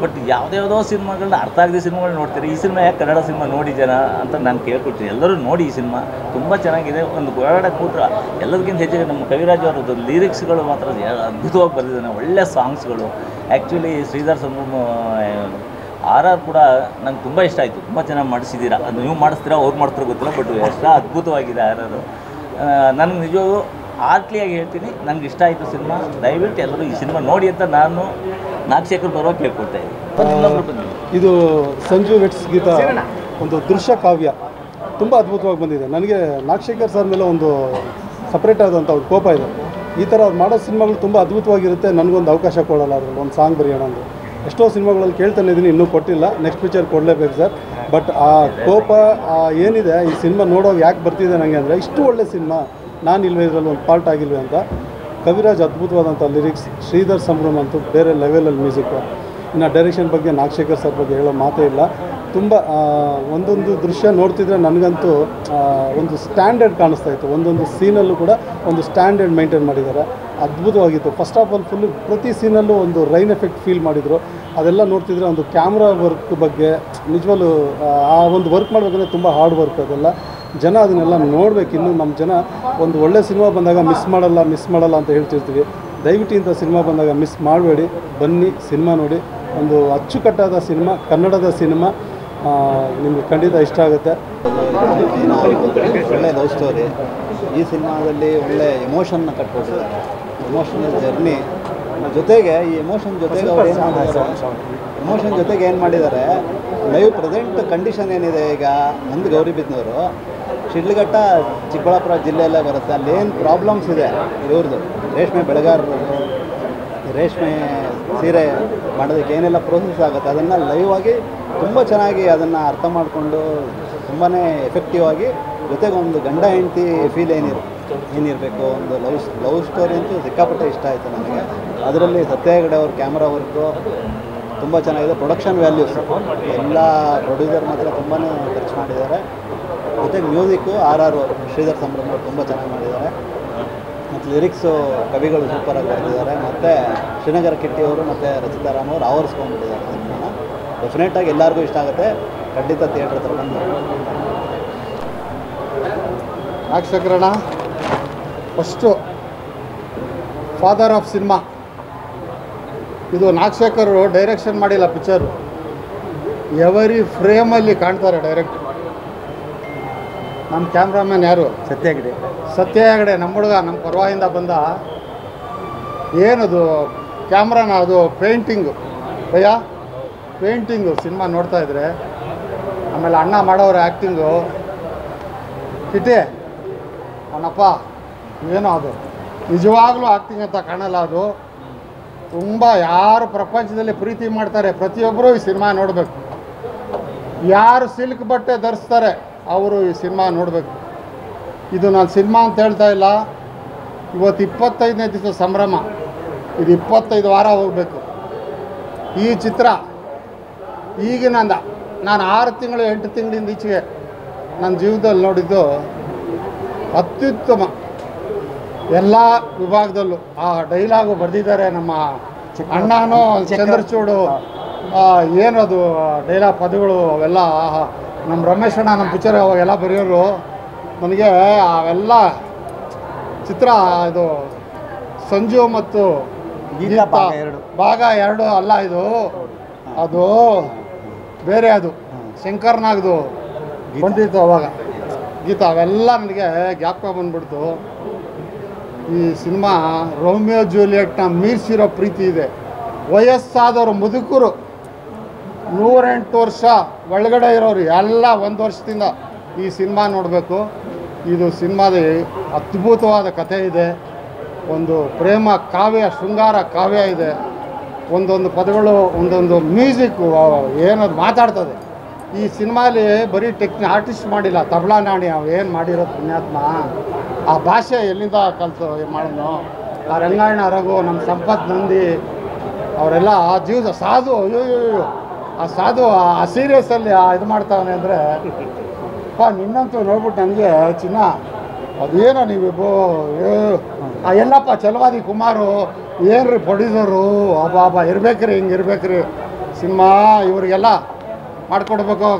ಬಟ್ ಯಾವುದ್ಯಾವುದೋ ಸಿನಿಮಾಗಳನ್ನ ಅರ್ಥ ಆಗದೆ ಸಿನಿಮಾಗಳು ನೋಡ್ತೀರಿ, ಈ ಸಿನಿಮಾ ಯಾಕೆ ಕನ್ನಡ ಸಿನಿಮಾ ನೋಡಿ ಜನ ಅಂತ ನಾನು ಕೇಳ್ಕೊಡ್ತೀನಿ. ಎಲ್ಲರೂ ನೋಡಿ ಈ ಸಿನಿಮಾ ತುಂಬ ಚೆನ್ನಾಗಿದೆ. ಒಂದು ಹೊರಗಡೆ ಕೂತ್ರ ಎಲ್ಲದಕ್ಕಿಂತ ಹೆಚ್ಚಿಗೆ ನಮ್ಮ ಕವಿರಾಜ್ ಅವರದ್ದು ಲಿರಿಕ್ಸ್ಗಳು ಮಾತ್ರ ಅದ್ಭುತವಾಗಿ ಬರೆದಿದ್ದಾನೆ. ಒಳ್ಳೆ ಸಾಂಗ್ಸ್ಗಳು. ಆ್ಯಕ್ಚುಲಿ ಶ್ರೀಧರ್ RR ಕೂಡ ನಂಗೆ ತುಂಬ ಇಷ್ಟ ಆಯಿತು. ತುಂಬ ಚೆನ್ನಾಗಿ ಮಾಡಿಸಿದ್ದೀರಾ. ಅದು ನೀವು ಮಾಡಿಸ್ತೀರಾ, ಅವ್ರು ಮಾಡ್ತಾರೋ ಗೊತ್ತಿಲ್ಲ, ಬಟ್ ಎಷ್ಟು ಅದ್ಭುತವಾಗಿದೆ RR. ನನಗೆ ನಿಜವಾಗೂ ಆರ್ಟ್ಲಿಯಾಗಿ ಹೇಳ್ತೀನಿ, ನನಗೆ ಇಷ್ಟ ಆಯಿತು ಸಿನಿಮಾ. ದಯವಿಟ್ಟು ಎಲ್ಲರೂ ಈ ಸಿನಿಮಾ ನೋಡಿ ಅಂತ ನಾನು ನಾಗಶೇಖರ್ ಬರೋ ಕೇಳ್ಕೊಳ್ತಾ ಇದ್ದೀನಿ. ಇದು ಸಂಜು ಗೀತಾ ಒಂದು ದೃಶ್ಯ ಕಾವ್ಯ ತುಂಬ ಅದ್ಭುತವಾಗಿ ಬಂದಿದೆ. ನನಗೆ ನಾಗಶೇಖರ್ ಸರ್ ಮೇಲೆ ಒಂದು ಸಪ್ರೇಟ್ ಆದಂಥ ಒಂದು ಕೋಪ ಇದೆ. ಈ ಥರ ಅವ್ರು ಮಾಡೋ ಸಿನಿಮಾಗಳು ತುಂಬ ಅದ್ಭುತವಾಗಿರುತ್ತೆ. ನನಗೊಂದು ಅವಕಾಶ ಕೊಡೋಲ್ಲ, ಅದರಲ್ಲಿ ಒಂದು ಸಾಂಗ್ ಬರೆಯೋಣ ಅಂದರೆ ಎಷ್ಟೋ ಸಿನಿಮಾಗಳಲ್ಲಿ ಕೇಳ್ತಾನೆ ಇದ್ದೀನಿ, ಇನ್ನೂ ಕೊಟ್ಟಿಲ್ಲ. ನೆಕ್ಸ್ಟ್ ಪಿಕ್ಚರ್ ಕೊಡಲೇಬೇಕು ಸರ್. ಬಟ್ ಆ ಕೋಪ ಏನಿದೆ ಈ ಸಿನಿಮಾ ನೋಡೋವಾಗ ಯಾಕೆ ಬರ್ತಿದೆ ನನಗೆ ಅಂದರೆ, ಇಷ್ಟು ಒಳ್ಳೆ ಸಿನಿಮಾ ನಾನು ಇಲ್ವೇ ಇದರಲ್ಲಿ ಒಂದು ಪಾರ್ಟ್ ಆಗಿಲ್ವೇ ಅಂತ. ಕವಿರಾಜ್ ಅದ್ಭುತವಾದಂಥ ಲಿರಿಕ್ಸ್, ಶ್ರೀಧರ್ ಸಂಭ್ರಮ್ ಅಂತೂ ಬೇರೆ ಲೆವೆಲಲ್ಲಿ ಮ್ಯೂಸಿಕ್ಕು. ಇನ್ನು ಡೈರೆಕ್ಷನ್ ಬಗ್ಗೆ ನಾಗಶೇಖರ್ ಸರ್ ಬಗ್ಗೆ ಹೇಳೋ ಮಾತೇ ಇಲ್ಲ. ತುಂಬ ಒಂದೊಂದು ದೃಶ್ಯ ನೋಡ್ತಿದ್ರೆ ನನಗಂತೂ ಒಂದು ಸ್ಟ್ಯಾಂಡರ್ಡ್ ಕಾಣಿಸ್ತಾ ಇತ್ತು. ಒಂದೊಂದು ಸೀನಲ್ಲೂ ಕೂಡ ಒಂದು ಸ್ಟ್ಯಾಂಡರ್ಡ್ ಮೇಂಟೈನ್ ಮಾಡಿದ್ದಾರೆ. ಅದ್ಭುತವಾಗಿತ್ತು. ಫಸ್ಟ್ ಆಫ್ ಆಲ್ ಫುಲ್ಲು ಪ್ರತಿ ಸೀನಲ್ಲೂ ಒಂದು ರೈನ್ ಎಫೆಕ್ಟ್ ಫೀಲ್ ಮಾಡಿದರು. ಅದೆಲ್ಲ ನೋಡ್ತಿದ್ರೆ ಒಂದು ಕ್ಯಾಮ್ರಾ ವರ್ಕ್ ಬಗ್ಗೆ ನಿಜವಾಗ್ಲೂ ಆ ಒಂದು ವರ್ಕ್ ಮಾಡಬೇಕಂದ್ರೆ ತುಂಬ ಹಾರ್ಡ್ ವರ್ಕ್. ಅದೆಲ್ಲ ಜನ ಅದನ್ನೆಲ್ಲ ನೋಡಬೇಕು. ಇನ್ನು ನಮ್ಮ ಜನ ಒಂದು ಒಳ್ಳೆ ಸಿನಿಮಾ ಬಂದಾಗ ಮಿಸ್ ಮಾಡಲ್ಲ ಅಂತ ಹೇಳ್ತಿರ್ತೀವಿ. ದಯವಿಟ್ಟು ಇಂಥ ಸಿನಿಮಾ ಬಂದಾಗ ಮಿಸ್ ಮಾಡಬೇಡಿ, ಬನ್ನಿ ಸಿನಿಮಾ ನೋಡಿ. ಒಂದು ಅಚ್ಚುಕಟ್ಟಾದ ಸಿನಿಮಾ, ಕನ್ನಡದ ಸಿನಿಮಾ, ನಿಮಗೆ ಖಂಡಿತ ಇಷ್ಟ ಆಗುತ್ತೆ. ಒಳ್ಳೆ ಲವ್ ಸ್ಟೋರಿ. ಈ ಸಿನಿಮಾದಲ್ಲಿ ಒಳ್ಳೆ ಎಮೋಷನ್ನ ಕಟ್ಕೊಟ್ಟಿದ್ದಾರೆ. ಎಮೋಷನಲ್ ಜರ್ನಿ ಜೊತೆಗೆ ಈ ಎಮೋಷನ್ ಜೊತೆಗೆ ಅವ್ರು ಏನು ಮಾಡಿದ್ದಾರೆ, ಲೈವ್ ಪ್ರೆಸೆಂಟ್ ಕಂಡೀಷನ್ ಏನಿದೆ ಈಗ ನಂದು ಗೌರಿಬಿದನೂರು, ಶಿಡ್ಲಘಟ್ಟ ಚಿಕ್ಕಬಳ್ಳಾಪುರ ಜಿಲ್ಲೆಯಲ್ಲೇ ಬರುತ್ತೆ. ಅಲ್ಲೇನು ಪ್ರಾಬ್ಲಮ್ಸ್ ಇದೆ ಇವ್ರದ್ದು, ರೇಷ್ಮೆ ಬೆಳೆಗಾರರು ರೇಷ್ಮೆ ಸೀರೆ ಮಾಡೋದಕ್ಕೆ ಏನೆಲ್ಲ ಪ್ರೋಸೆಸ್ ಆಗುತ್ತೆ ಅದನ್ನು ಲೈವ್ ಆಗಿ ತುಂಬ ಚೆನ್ನಾಗಿ ಅದನ್ನು ಅರ್ಥ ಮಾಡಿಕೊಂಡು ತುಂಬಾ ಎಫೆಕ್ಟಿವ್ ಆಗಿ, ಜೊತೆಗೆ ಒಂದು ಗಂಡ ಹೆಂಡತಿ ಫೀಲ್ ಏನಿರಬೇಕು, ಒಂದು ಲವ್ ಸ್ಟೋರಿ ಅಂತೂ ಸಿಕ್ಕಾಪಟ್ಟೆ ಇಷ್ಟ ಆಯಿತು ನನಗೆ. ಅದರಲ್ಲಿ ಸತ್ಯ ಹೆಗಡೆ ಅವ್ರ ಕ್ಯಾಮ್ರಾ ವರ್ಕು ತುಂಬ ಚೆನ್ನಾಗಿದೆ. ಪ್ರೊಡಕ್ಷನ್ ವ್ಯಾಲ್ಯೂಸ್ ಎಲ್ಲ ಪ್ರೊಡ್ಯೂಸರ್ ಮಾತ್ರ ತುಂಬಾ ಖರ್ಚು ಮಾಡಿದ್ದಾರೆ. ಜೊತೆಗೆ ಮ್ಯೂಸಿಕ್ಕು RR ಶ್ರೀಧರ್ ಸಂಭ್ರಮ್ ಅವರು ತುಂಬ ಚೆನ್ನಾಗಿ ಮಾಡಿದ್ದಾರೆ. ಮತ್ತು ಲಿರಿಕ್ಸು ಕವಿಗಳು ಸೂಪರಾಗಿ ಬರೆದಿದ್ದಾರೆ. ಮತ್ತು ಶ್ರೀನಗರ ಕಿಟ್ಟಿ ಅವರು ಮತ್ತು ರಚಿತಾ ರಾಮ್ ಅವರು ಆವರಿಸ್ಕೊಂಡ್ಬಿಟ್ಟಿದ್ದಾರೆ ಸಿನಿಮಾನ. ಡೆಫಿನೆಟಾಗಿ ಎಲ್ಲರಿಗೂ ಇಷ್ಟ ಆಗುತ್ತೆ. ಖಂಡಿತ ಥಿಯೇಟ್ರ್ ಹತ್ರ ಬಂದು ನಾಗಶೇಖರಣ್ಣ ಫಸ್ಟು ಫಾದರ್ ಆಫ್ ಸಿನಿಮಾ. ಇದು ನಾಗಶೇಖರು ಡೈರೆಕ್ಷನ್ ಮಾಡಿಲ್ಲ ಪಿಕ್ಚರು, ಎವರಿ ಫ್ರೇಮಲ್ಲಿ ಕಾಣ್ತಾರೆ ಡೈರೆಕ್ಟ್. ನಮ್ಮ ಕ್ಯಾಮ್ರಾಮನ್ ಯಾರು? ಸತ್ಯ ಹೆಗಡೆ ನಮ್ಮ ಹುಡುಗ, ನಮ್ಮ ಪರವಾಗಿಂದ ಬಂದ. ಏನದು ಕ್ಯಾಮ್ರಾನ, ಅದು ಪೇಂಟಿಂಗು ಭಯ್ಯ, ಪೇಂಟಿಂಗು ಸಿನಿಮಾ ನೋಡ್ತಾ ಇದ್ರೆ. ಆಮೇಲೆ ಅಣ್ಣ ಮಾಡೋರು ಆ್ಯಕ್ಟಿಂಗು, ಕಿಟೆ ಅವನಪ್ಪ ಏನೋ ಅದು ನಿಜವಾಗ್ಲೂ ಆ್ಯಕ್ಟಿಂಗ್ ಅಂತ ಕಾಣಲ್ಲ. ಅದು ತುಂಬ ಯಾರು ಪ್ರಪಂಚದಲ್ಲಿ ಪ್ರೀತಿ ಮಾಡ್ತಾರೆ ಪ್ರತಿಯೊಬ್ಬರು ಈ ಸಿನಿಮಾ ನೋಡಬೇಕು. ಯಾರು ಸಿಲ್ಕ್ ಬಟ್ಟೆ ಧರಿಸ್ತಾರೆ ಅವರು ಈ ಸಿನಿಮಾ ನೋಡಬೇಕು. ಇದು ನಾನು ಸಿನಿಮಾ ಅಂತ ಹೇಳ್ತಾ ಇಲ್ಲ. ಇವತ್ತು 25ನೇ ದಿವಸ ಸಂಭ್ರಮ, ಇದು 25 ವಾರ ಹೋಗಬೇಕು. ಈ ಚಿತ್ರ ಈಗಿನಿಂದ ನಾನು 6 ತಿಂಗಳು 8 ತಿಂಗಳಿಂದ ಈಚೆಗೆ ನನ್ನ ಜೀವನದಲ್ಲಿ ನೋಡಿದ್ದು ಅತ್ಯುತ್ತಮ. ಎಲ್ಲ ವಿಭಾಗದಲ್ಲೂ ಆ ಡೈಲಾಗು ಬರೆದಿದ್ದಾರೆ ನಮ್ಮ ಅಣ್ಣನೂ, ಚಂದ್ರಚೂಡು, ಏನದು ಡೈಲಾಗ್ ಪದಗಳು ಅವೆಲ್ಲ ನಮ್ಮ ರಮೇಶ್ ಅಣ್ಣ ನಮ್ಮ ಪಿಕ್ಚರ್ ಅವಾಗೆಲ್ಲ ಬರೆಯೋರು. ನನಗೆ ಅವೆಲ್ಲ ಚಿತ್ರ ಇದು ಸಂಜು ಮತ್ತು ಗೀತಾ ಭಾಗ 2 ಅಲ್ಲ, ಇದು ಅದು ಬೇರೆ, ಅದು ಶಂಕರ್ನಾಗ್ದು ಬಂದಿತ್ತು ಅವಾಗ ಗೀತಾ. ಅವೆಲ್ಲ ನನಗೆ ಜ್ಞಾಪಕ ಬಂದ್ಬಿಡ್ತು. ಈ ಸಿನಿಮಾ ರೋಮಿಯೋ ಜೂಲಿಯೆಟ್ನ ಮೀರಿಸಿರೋ ಪ್ರೀತಿ ಇದೆ. ವಯಸ್ಸಾದವರು ಮುದುಕರು 108 ವರ್ಷ ಒಳಗಡೆ ಇರೋರು ಎಲ್ಲ 1 ವರ್ಷದಿಂದ ಈ ಸಿನಿಮಾ ನೋಡಬೇಕು. ಇದು ಸಿನಿಮಾದ ಅದ್ಭುತವಾದ ಕಥೆ ಇದೆ. ಒಂದು ಪ್ರೇಮ ಕಾವ್ಯ, ಶೃಂಗಾರ ಕಾವ್ಯ ಇದೆ. ಒಂದೊಂದು ಪದಗಳು, ಒಂದೊಂದು ಮ್ಯೂಸಿಕ್ಕು ಏನದು ಮಾತಾಡ್ತದೆ. ಈ ಸಿನಿಮಾಲಿ ಬರೀ ಆರ್ಟಿಸ್ಟ್ ಮಾಡಿಲ್ಲ, ತಬಲಾ ನಾಣಿ ಏನು ಮಾಡಿರೋದು ಪುಣ್ಯಾತ್ಮ. ಆ ಭಾಷೆ ಎಲ್ಲಿಂದ ಕಲಿತು ಮಾಡೋದು. ಆ ರಂಗಾಯಣ ರಘು, ನಮ್ಮ ಸಂಪತ್ ನಂದಿ ಅವರೆಲ್ಲ ಆ ಜೀವದ ಸಾಧು. ಅಯ್ಯೋ ಆ ಸಾಧು ಆ ಸೀರಿಯಸ್ಸಲ್ಲಿ ಇದು ಮಾಡ್ತಾವನೆ ಅಂದರೆ ನಿನ್ನಂತೂ ನೋಡ್ಬಿಟ್ಟು ನನಗೆ ಚಿನ್ನ ಅದೇನೋ ನೀವು ಎಲ್ಲಪ್ಪ ಛಲವಾದಿ ಕುಮಾರು ಏನ್ರಿ ಪ್ರೊಡ್ಯೂಸರು, ಅಬ್ಬಾ ಇರ್ಬೇಕ್ರಿ, ಹಿಂಗೆ ಇರ್ಬೇಕ್ರಿ ಸಿನಿಮಾ. ಇವ್ರಿಗೆಲ್ಲ ಮಾಡಿಕೊಡ್ಬೇಕು.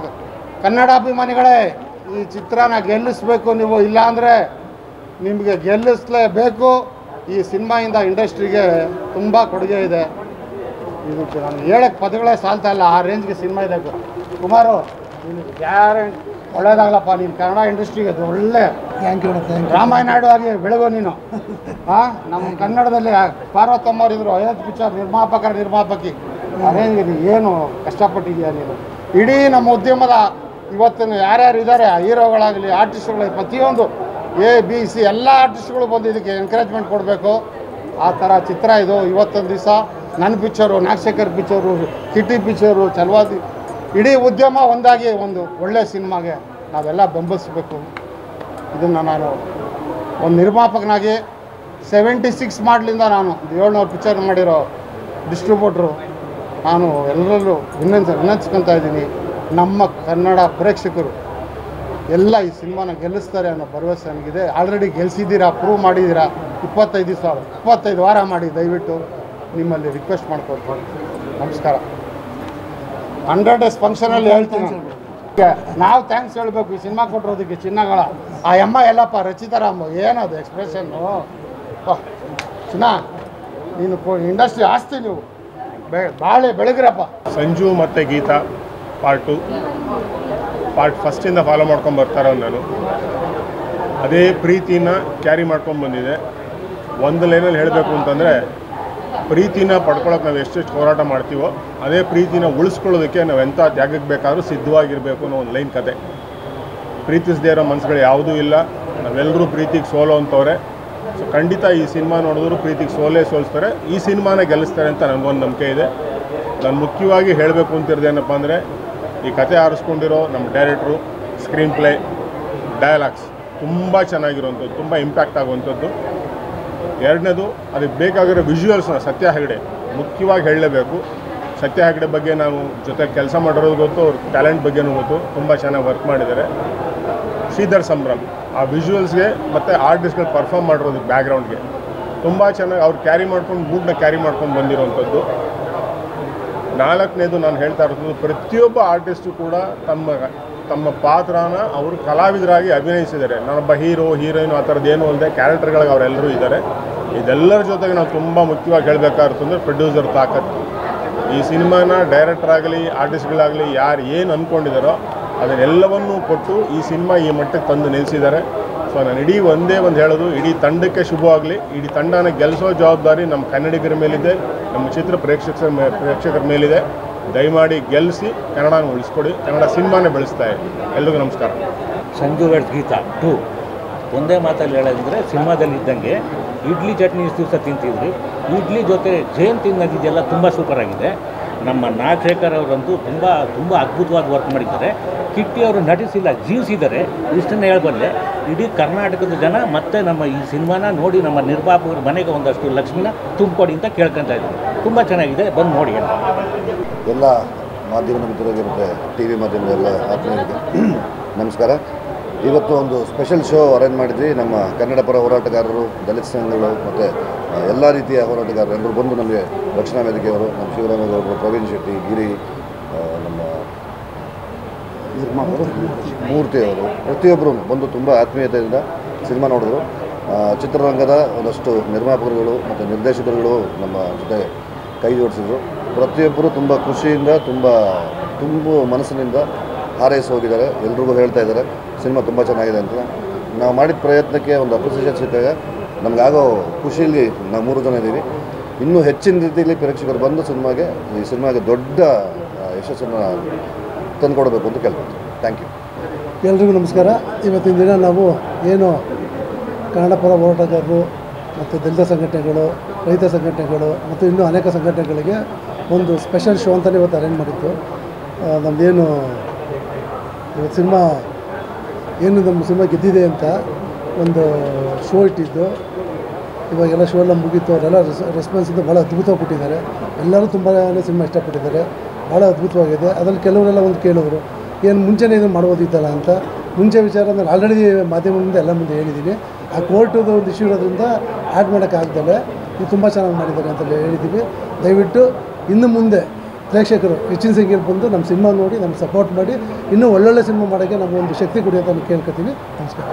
ಕನ್ನಡಾಭಿಮಾನಿಗಳೇ, ಈ ಚಿತ್ರನ ಗೆಲ್ಲಿಸ್ಬೇಕು ನೀವು. ಇಲ್ಲಾಂದರೆ ನಿಮಗೆ ಗೆಲ್ಲಿಸಲೇಬೇಕು. ಈ ಸಿನಿಮಾಯಿಂದ ಇಂಡಸ್ಟ್ರಿಗೆ ತುಂಬ ಕೊಡುಗೆ ಇದೆ. ಇದು ನಾನು ಹೇಳಕ್ಕೆ ಪದಗಳೇ ಸಾಲ್ತಾ ಇಲ್ಲ, ಆ ರೇಂಜ್ಗೆ ಸಿನಿಮಾ ಇದೆ. ಕುಮಾರು ನಿನಗೆ ಗ್ಯಾರಂಟಿ ಒಳ್ಳೇದಾಗಲಪ್ಪ. ನೀನು ಕನ್ನಡ ಇಂಡಸ್ಟ್ರಿಗೆ ಅದು ಒಳ್ಳೆ ರಾಮಾಯಣ ಆಗಿ ಬೆಳಗೋ ನೀನು. ನಮ್ಮ ಕನ್ನಡದಲ್ಲಿ ಪಾರ್ವತಮ್ಮವ್ರು ಇದ್ರು, 50 ಪಿಕ್ಚರ್ ನಿರ್ಮಾಪಕಿ. ಆ ರೇಂಜ್ಗೆ ಏನು ಕಷ್ಟಪಟ್ಟಿದೆಯಾ ನೀನು. ಇಡೀ ನಮ್ಮ ಉದ್ಯಮದ ಇವತ್ತಿನ ಯಾರ್ಯಾರು ಇದ್ದಾರೆ, ಹೀರೋಗಳಾಗಲಿ ಆರ್ಟಿಸ್ಟ್ಗಳಾಗಲಿ, ಪ್ರತಿಯೊಂದು ABC ಎಲ್ಲ ಆರ್ಟಿಸ್ಟ್ಗಳು ಬಂದು ಇದಕ್ಕೆ ಎನ್ಕರೇಜ್ಮೆಂಟ್ ಕೊಡಬೇಕು. ಆ ಥರ ಚಿತ್ರ ಇದು. ಇವತ್ತೊಂದು ದಿವಸ ನನ್ನ picture, Nagashekar picture, Kitty picture, Chalavadi, ಇಡೀ ಉದ್ಯಮ ಒಂದಾಗಿ ಒಂದು ಒಳ್ಳೆಯ ಸಿನಿಮಾಗೆ ನಾವೆಲ್ಲ ಬೆಂಬಲಿಸಬೇಕು. ಇದನ್ನು ನಾನು ಒಂದು ನಿರ್ಮಾಪಕನಾಗಿ 76 ಮಾಡಲಿಂದ ನಾನು 700 ಪಿಕ್ಚರ್ ಮಾಡಿರೋ ಡಿಸ್ಟ್ರಿಬ್ಯೂಟ್ರು ನಾನು ಎಲ್ಲರಲ್ಲೂ ವಿನಂತಿಸ್ಕೊತಾ ಇದ್ದೀನಿ. ನಮ್ಮ ಕನ್ನಡ ಪ್ರೇಕ್ಷಕರು ಎಲ್ಲ ಈ ಸಿನಿಮಾನ ಗೆಲ್ಲಿಸ್ತಾರೆ ಅನ್ನೋ ಭರವಸೆ ನನಗಿದೆ. ಆಲ್ರೆಡಿ ಗೆಲ್ಲಿಸಿದ್ದೀರಾ, ಪ್ರೂವ್ ಮಾಡಿದ್ದೀರಾ. 25 ವಾರ ಮಾಡಿ ದಯವಿಟ್ಟು ನಿಮ್ಮಲ್ಲಿ ರಿಕ್ವೆಸ್ಟ್ ಮಾಡ್ಕೊಳ್ತೀನಿ. ನಮಸ್ಕಾರ. 100 ಡೇಸ್ ಫಂಕ್ಷನಲ್ಲಿ ಹೇಳ್ತೀನಿ. ನಾವು ಥ್ಯಾಂಕ್ಸ್ ಹೇಳಬೇಕು ಈ ಸಿನಿಮಾ ಕೊಟ್ಟಿರೋದಕ್ಕೆ. ಚಿನ್ನಗಳ ಆ ಅಮ್ಮ ಎಲ್ಲಪ್ಪ ರಚಿತಾರಾಮ್, ಏನದು ಎಕ್ಸ್ಪ್ರೆಷನ್ನು. ಚಿನ್ನ ನೀನು ಇಂಡಸ್ಟ್ರಿ ಆಸ್ತಿ, ನೀವು ಬಾಳೆ ಬೆಳಗ್ರಪ್ಪ. ಸಂಜು ಮತ್ತು ಗೀತಾ ಪಾರ್ಟ್ 2 ಫಸ್ಟಿಂದ ಫಾಲೋ ಮಾಡ್ಕೊಂಡು ಬರ್ತಾರೋ ನಾನು ಅದೇ ಪ್ರೀತಿನ ಕ್ಯಾರಿ ಮಾಡ್ಕೊಂಡು ಬಂದಿದೆ. ಒಂದು ಲೈನಲ್ಲಿ ಹೇಳಬೇಕು ಅಂತಂದರೆ, ಪ್ರೀತಿನ ಪಡ್ಕೊಳ್ಳೋಕೆ ನಾವು ಎಷ್ಟೆಷ್ಟು ಹೋರಾಟ ಮಾಡ್ತೀವೋ ಅದೇ ಪ್ರೀತಿನ ಉಳಿಸ್ಕೊಳ್ಳೋದಕ್ಕೆ ನಾವು ಎಂಥ ತ್ಯಾಗಕ್ಕೆ ಬೇಕಾದ್ರೂ ಸಿದ್ಧವಾಗಿರಬೇಕು ಅನ್ನೋ ಒಂದು ಲೈನ್ ಕತೆ. ಪ್ರೀತಿಸದೇ ಇರೋ ಮನಸ್ಸುಗಳು ಯಾವುದೂ ಇಲ್ಲ. ನಾವೆಲ್ಲರೂ ಪ್ರೀತಿಗೆ ಸೋಲೋ ಅಂತವ್ರೆ. ಸೊ ಖಂಡಿತ ಈ ಸಿನಿಮಾ ನೋಡಿದ್ರು ಪ್ರೀತಿಗೆ ಸೋಲಿಸ್ತಾರೆ, ಈ ಸಿನಿಮಾನ ಗೆಲ್ಲಿಸ್ತಾರೆ ಅಂತ ನನಗೊಂದು ನಂಬಿಕೆ ಇದೆ. ನಾನು ಮುಖ್ಯವಾಗಿ ಹೇಳಬೇಕು ಅಂತಿರೋದೇನಪ್ಪ ಅಂದರೆ, ಈ ಕತೆ ಆರಿಸ್ಕೊಂಡಿರೋ ನಮ್ಮ ಡೈರೆಕ್ಟ್ರು, ಸ್ಕ್ರೀನ್ ಪ್ಲೇ, ಡಯಲಾಗ್ಸ್ ತುಂಬ ಚೆನ್ನಾಗಿರೋವಂಥದ್ದು, ತುಂಬ ಇಂಪ್ಯಾಕ್ಟ್ ಆಗುವಂಥದ್ದು. ಎರಡನೇದು, ಅದಕ್ಕೆ ಬೇಕಾಗಿರೋ ವಿಜುವಲ್ಸ್ನ ಸತ್ಯ ಹೆಗಡೆ ಮುಖ್ಯವಾಗಿ ಹೇಳಲೇಬೇಕು. ಸತ್ಯ ಹೆಗಡೆ ಬಗ್ಗೆ ನಾನು ಜೊತೆ ಕೆಲಸ ಮಾಡಿರೋದು ಗೊತ್ತು, ಅವ್ರ ಟ್ಯಾಲೆಂಟ್ ಬಗ್ಗೆನೂ ಗೊತ್ತು, ತುಂಬ ಚೆನ್ನಾಗಿ ವರ್ಕ್ ಮಾಡಿದ್ದಾರೆ. ಶ್ರೀಧರ್ ಸಂಭ್ರಮ್ ಆ ವಿಜುವಲ್ಸ್ಗೆ ಮತ್ತು ಆರ್ಟಿಸ್ಟ್ಗಳು ಪರ್ಫಾರ್ಮ್ ಮಾಡಿರೋದು ಬ್ಯಾಕ್ಗ್ರೌಂಡ್ಗೆ ತುಂಬ ಚೆನ್ನಾಗಿ ಅವ್ರು ಕ್ಯಾರಿ ಮಾಡ್ಕೊಂಡು ಮೂಡ್ನ ಕ್ಯಾರಿ ಮಾಡ್ಕೊಂಡು ಬಂದಿರೋವಂಥದ್ದು. ನಾಲ್ಕನೇದು ನಾನು ಹೇಳ್ತಾ ಇರೋದು, ಪ್ರತಿಯೊಬ್ಬ ಆರ್ಟಿಸ್ಟು ಕೂಡ ತಮ್ಮ ಪಾತ್ರನ ಅವರು ಕಲಾವಿದರಾಗಿ ಅಭಿನಯಿಸಿದ್ದಾರೆ. ನಾನೊಬ್ಬ ಹೀರೋ ಹೀರೋಯಿನ್ ಆ ಥರದ್ದು ಏನೂ ಅಲ್ಲದೆ ಕ್ಯಾರೆಕ್ಟರ್ಗಳಿಗೆ ಅವರೆಲ್ಲರೂ ಇದ್ದಾರೆ. ಇದೆಲ್ಲರ ಜೊತೆಗೆ ನಾವು ತುಂಬ ಮುಖ್ಯವಾಗಿ ಹೇಳಬೇಕಾಗ್ತಂದ್ರೆ ಪ್ರೊಡ್ಯೂಸರ್ ತಾಕತ್ತು. ಈ ಸಿನಿಮಾನ ಡೈರೆಕ್ಟರ್ ಆಗಲಿ ಆರ್ಟಿಸ್ಟ್ಗಳಾಗಲಿ ಯಾರು ಏನು ಅಂದ್ಕೊಂಡಿದ್ದಾರೋ ಅದನ್ನೆಲ್ಲವನ್ನೂ ಕೊಟ್ಟು ಈ ಸಿನಿಮಾ ಈ ಮಟ್ಟಕ್ಕೆ ತಂದು ನಿಲ್ಲಿಸಿದ್ದಾರೆ. ಸೊ ನಾನು ಇಡೀ ಒಂದೇ ಒಂದು ಹೇಳೋದು, ಇಡೀ ತಂಡಕ್ಕೆ ಶುಭವಾಗಲಿ. ಇಡೀ ತಂಡನ ಗೆಲ್ಲಿಸೋ ಜವಾಬ್ದಾರಿ ನಮ್ಮ ಕನ್ನಡಿಗರ ಮೇಲಿದೆ, ನಮ್ಮ ಚಿತ್ರ ಪ್ರೇಕ್ಷಕರ ಮೇಲಿದೆ. ದಯಮಾಡಿ ಗೆಲ್ಲಿಸಿ ಕನ್ನಡನ ಉಳಿಸ್ಕೊಡಿ, ಕನ್ನಡ ಸಿನಿಮಾನೇ ಬೆಳೆಸ್ತಾ ಇದೆ. ಎಲ್ರಿಗೂ ನಮಸ್ಕಾರ. ಸಂಜು ವೆಡ್ಸ್ ಗೀತಾ 2 ಒಂದೇ ಮಾತಲ್ಲಿ ಹೇಳೋದಂದರೆ, ಸಿನಿಮಾದಲ್ಲಿ ಇದ್ದಂಗೆ ಇಡ್ಲಿ ಚಟ್ನಿ ಇಷ್ಟು ದಿವಸ ತಿಂತಿದ್ವಿ, ಇಡ್ಲಿ ಜೊತೆ ಜೇನು ತಿನ್ನೋದಿದೆಲ್ಲ ತುಂಬ ಸೂಪರಾಗಿದೆ. ನಮ್ಮ ನಾಗಶೇಖರ್ ಅವರಂತೂ ತುಂಬ ಅದ್ಭುತವಾಗಿ ವರ್ಕ್ ಮಾಡಿದ್ದಾರೆ. ಕಿಟ್ಟಿ ಅವರು ನಟಿಸಿಲ್ಲ, ಜೀವಿಸಿದ್ದಾರೆ. ಇಷ್ಟನ್ನು ಹೇಳ್ಬಲ್ಲೆ. ಇಡೀ ಕರ್ನಾಟಕದ ಜನ ಮತ್ತೆ ನಮ್ಮ ಈ ಸಿನಿಮಾನ ನೋಡಿ ನಮ್ಮ ನಿರ್ಮಾಪಕರ ಮನೆಗೆ ಒಂದಷ್ಟು ಲಕ್ಷ್ಮಿನ ತುಂಬಿಕೊಡಿ ಅಂತ ಕೇಳ್ಕೊತಾ ಇದ್ದೀನಿ. ತುಂಬ ಚೆನ್ನಾಗಿದೆ, ಬಂದು ನೋಡಿ ಅಂತ. ಎಲ್ಲ ಮಾಧ್ಯಮದ ಮಿತ್ರರಿಗೆ ಮತ್ತು ಟಿ ವಿ ಮಾಧ್ಯಮದ ಎಲ್ಲ ಆತ್ಮೀಯರಿಗೆ ನಮಸ್ಕಾರ. ಇವತ್ತು ಒಂದು ಸ್ಪೆಷಲ್ ಶೋ ಅರೇಂಜ್ ಮಾಡಿದ್ವಿ. ನಮ್ಮ ಕನ್ನಡ ಪರ ಹೋರಾಟಗಾರರು, ದಲಿತ ಸಂಘಗಳು ಮತ್ತು ಎಲ್ಲ ರೀತಿಯ ಹೋರಾಟಗಾರರು ಎಲ್ಲರೂ ಬಂದು ನಮಗೆ ರಕ್ಷಣಾ ವೇದಿಕೆಯವರು, ನಮ್ಮ ಶಿವರಾಮೇಗೌಡರು, ಪ್ರವೀಣ್ ಶೆಟ್ಟಿ, ಗಿರಿ, ನಮ್ಮ ಮೂರ್ತಿಯವರು ಪ್ರತಿಯೊಬ್ಬರೂ ಬಂದು ತುಂಬ ಆತ್ಮೀಯತೆಯಿಂದ ಸಿನಿಮಾ ನೋಡಿದ್ರು. ಚಿತ್ರರಂಗದ ಒಂದಷ್ಟು ನಿರ್ಮಾಪಕರುಗಳು ಮತ್ತು ನಿರ್ದೇಶಕರುಗಳು ನಮ್ಮ ಜೊತೆ ಕೈ ಜೋಡಿಸಿದ್ರು. ಪ್ರತಿಯೊಬ್ಬರು ತುಂಬ ಖುಷಿಯಿಂದ ತುಂಬ ಮನಸ್ಸಿನಿಂದ ಹಾರೈಸಿ ಹೋಗಿದ್ದಾರೆ. ಎಲ್ರಿಗೂ ಹೇಳ್ತಾ ಇದ್ದಾರೆ ಸಿನಿಮಾ ತುಂಬ ಚೆನ್ನಾಗಿದೆ ಅಂತ. ನಾವು ಮಾಡಿದ ಪ್ರಯತ್ನಕ್ಕೆ ಒಂದು ಅಪ್ರಿಸಿಯೇಷನ್ ಸಿಕ್ಕಾಗ ನಮಗಾಗೋ ಖುಷಿಯಲ್ಲಿ ನಾವು 3 ಜನ ಇದ್ದೀವಿ. ಇನ್ನೂ ಹೆಚ್ಚಿನ ರೀತಿಯಲ್ಲಿ ಪ್ರೇಕ್ಷಕರು ಬಂದು ಈ ಸಿನಿಮಾಗೆ ದೊಡ್ಡ ಯಶಸ್ಸನ್ನು ತಂದುಕೊಡಬೇಕು ಅಂತ ಕೇಳ್ಬೋದು. Thank you. ಎಲ್ರಿಗೂ ನಮಸ್ಕಾರ. ಇವತ್ತಿನ ದಿನ ನಾವು ಏನು ಕನ್ನಡ ಪರ ಹೋರಾಟಗಾರರು ಮತ್ತು ದಲಿತ ಸಂಘಟನೆಗಳು, ರೈತ ಸಂಘಟನೆಗಳು ಮತ್ತು ಇನ್ನೂ ಅನೇಕ ಸಂಘಟನೆಗಳಿಗೆ ಒಂದು ಸ್ಪೆಷಲ್ ಶೋ ಅಂತಲೇ ಇವತ್ತು ಅರೇಂಜ್ ಮಾಡಿತ್ತು. ನಮ್ಮದೇನು ಇವತ್ತು ನಮ್ಮ ಸಿನಿಮಾ ಗೆದ್ದಿದೆ ಅಂತ ಒಂದು ಶೋ ಇಟ್ಟಿದ್ದು. ಇವಾಗೆಲ್ಲ ಶೋ ಎಲ್ಲ ಮುಗೀತು. ಅವರೆಲ್ಲ ರೆಸ್ಪಾನ್ಸಿಂದ ಭಾಳ ಅದ್ಭುತವಾಗಿ ಕೊಟ್ಟಿದ್ದಾರೆ. ಎಲ್ಲರೂ ತುಂಬಾ ಸಿನಿಮಾ ಇಷ್ಟಪಟ್ಟಿದ್ದಾರೆ. ಭಾಳ ಅದ್ಭುತವಾಗಿದೆ. ಅದರಲ್ಲಿ ಕೆಲವರೆಲ್ಲ ಒಂದು ಕೇಳಿದ್ರು, ಏನು ಮುಂಚೆನೇ ಇದನ್ನು ಮಾಡ್ಬೋದಿತ್ತಲ್ಲ ಅಂತ. ಮುಂಚೆ ವಿಚಾರ ನಾನು ಆಲ್ರೆಡಿ ಮಾಧ್ಯಮ ಮುಂದೆ ಎಲ್ಲ ಮುಂದೆ ಹೇಳಿದ್ದೀನಿ. ಆ ಕೋರ್ಟದು ಒಂದು ಇಶ್ಯೂ ಇರೋದ್ರಿಂದ ಆ್ಯಡ್ ಮಾಡೋಕ್ಕಾಗ್ದಲೆ ಇದು ತುಂಬ ಚೆನ್ನಾಗಿ ಮಾಡಿದ್ದಾರೆ ಅಂತ ಹೇಳಿದ್ದೀವಿ. ದಯವಿಟ್ಟು ಇನ್ನು ಮುಂದೆ ಪ್ರೇಕ್ಷಕರು ಹೆಚ್ಚಿನ ಸಂಖ್ಯೆಯಲ್ಲಿ ಬಂದು ನಮ್ಮ ಸಿನಿಮಾ ನೋಡಿ ನಮ್ಗೆ ಸಪೋರ್ಟ್ ಮಾಡಿ ಇನ್ನೂ ಒಳ್ಳೊಳ್ಳೆ ಸಿನಿಮಾ ಮಾಡೋಕ್ಕೆ ನಮಗೊಂದು ಶಕ್ತಿ ಕೊಡಿ ಅಂತ ನಾನು ಕೇಳ್ಕೊತೀನಿ. ನಮಸ್ಕಾರ.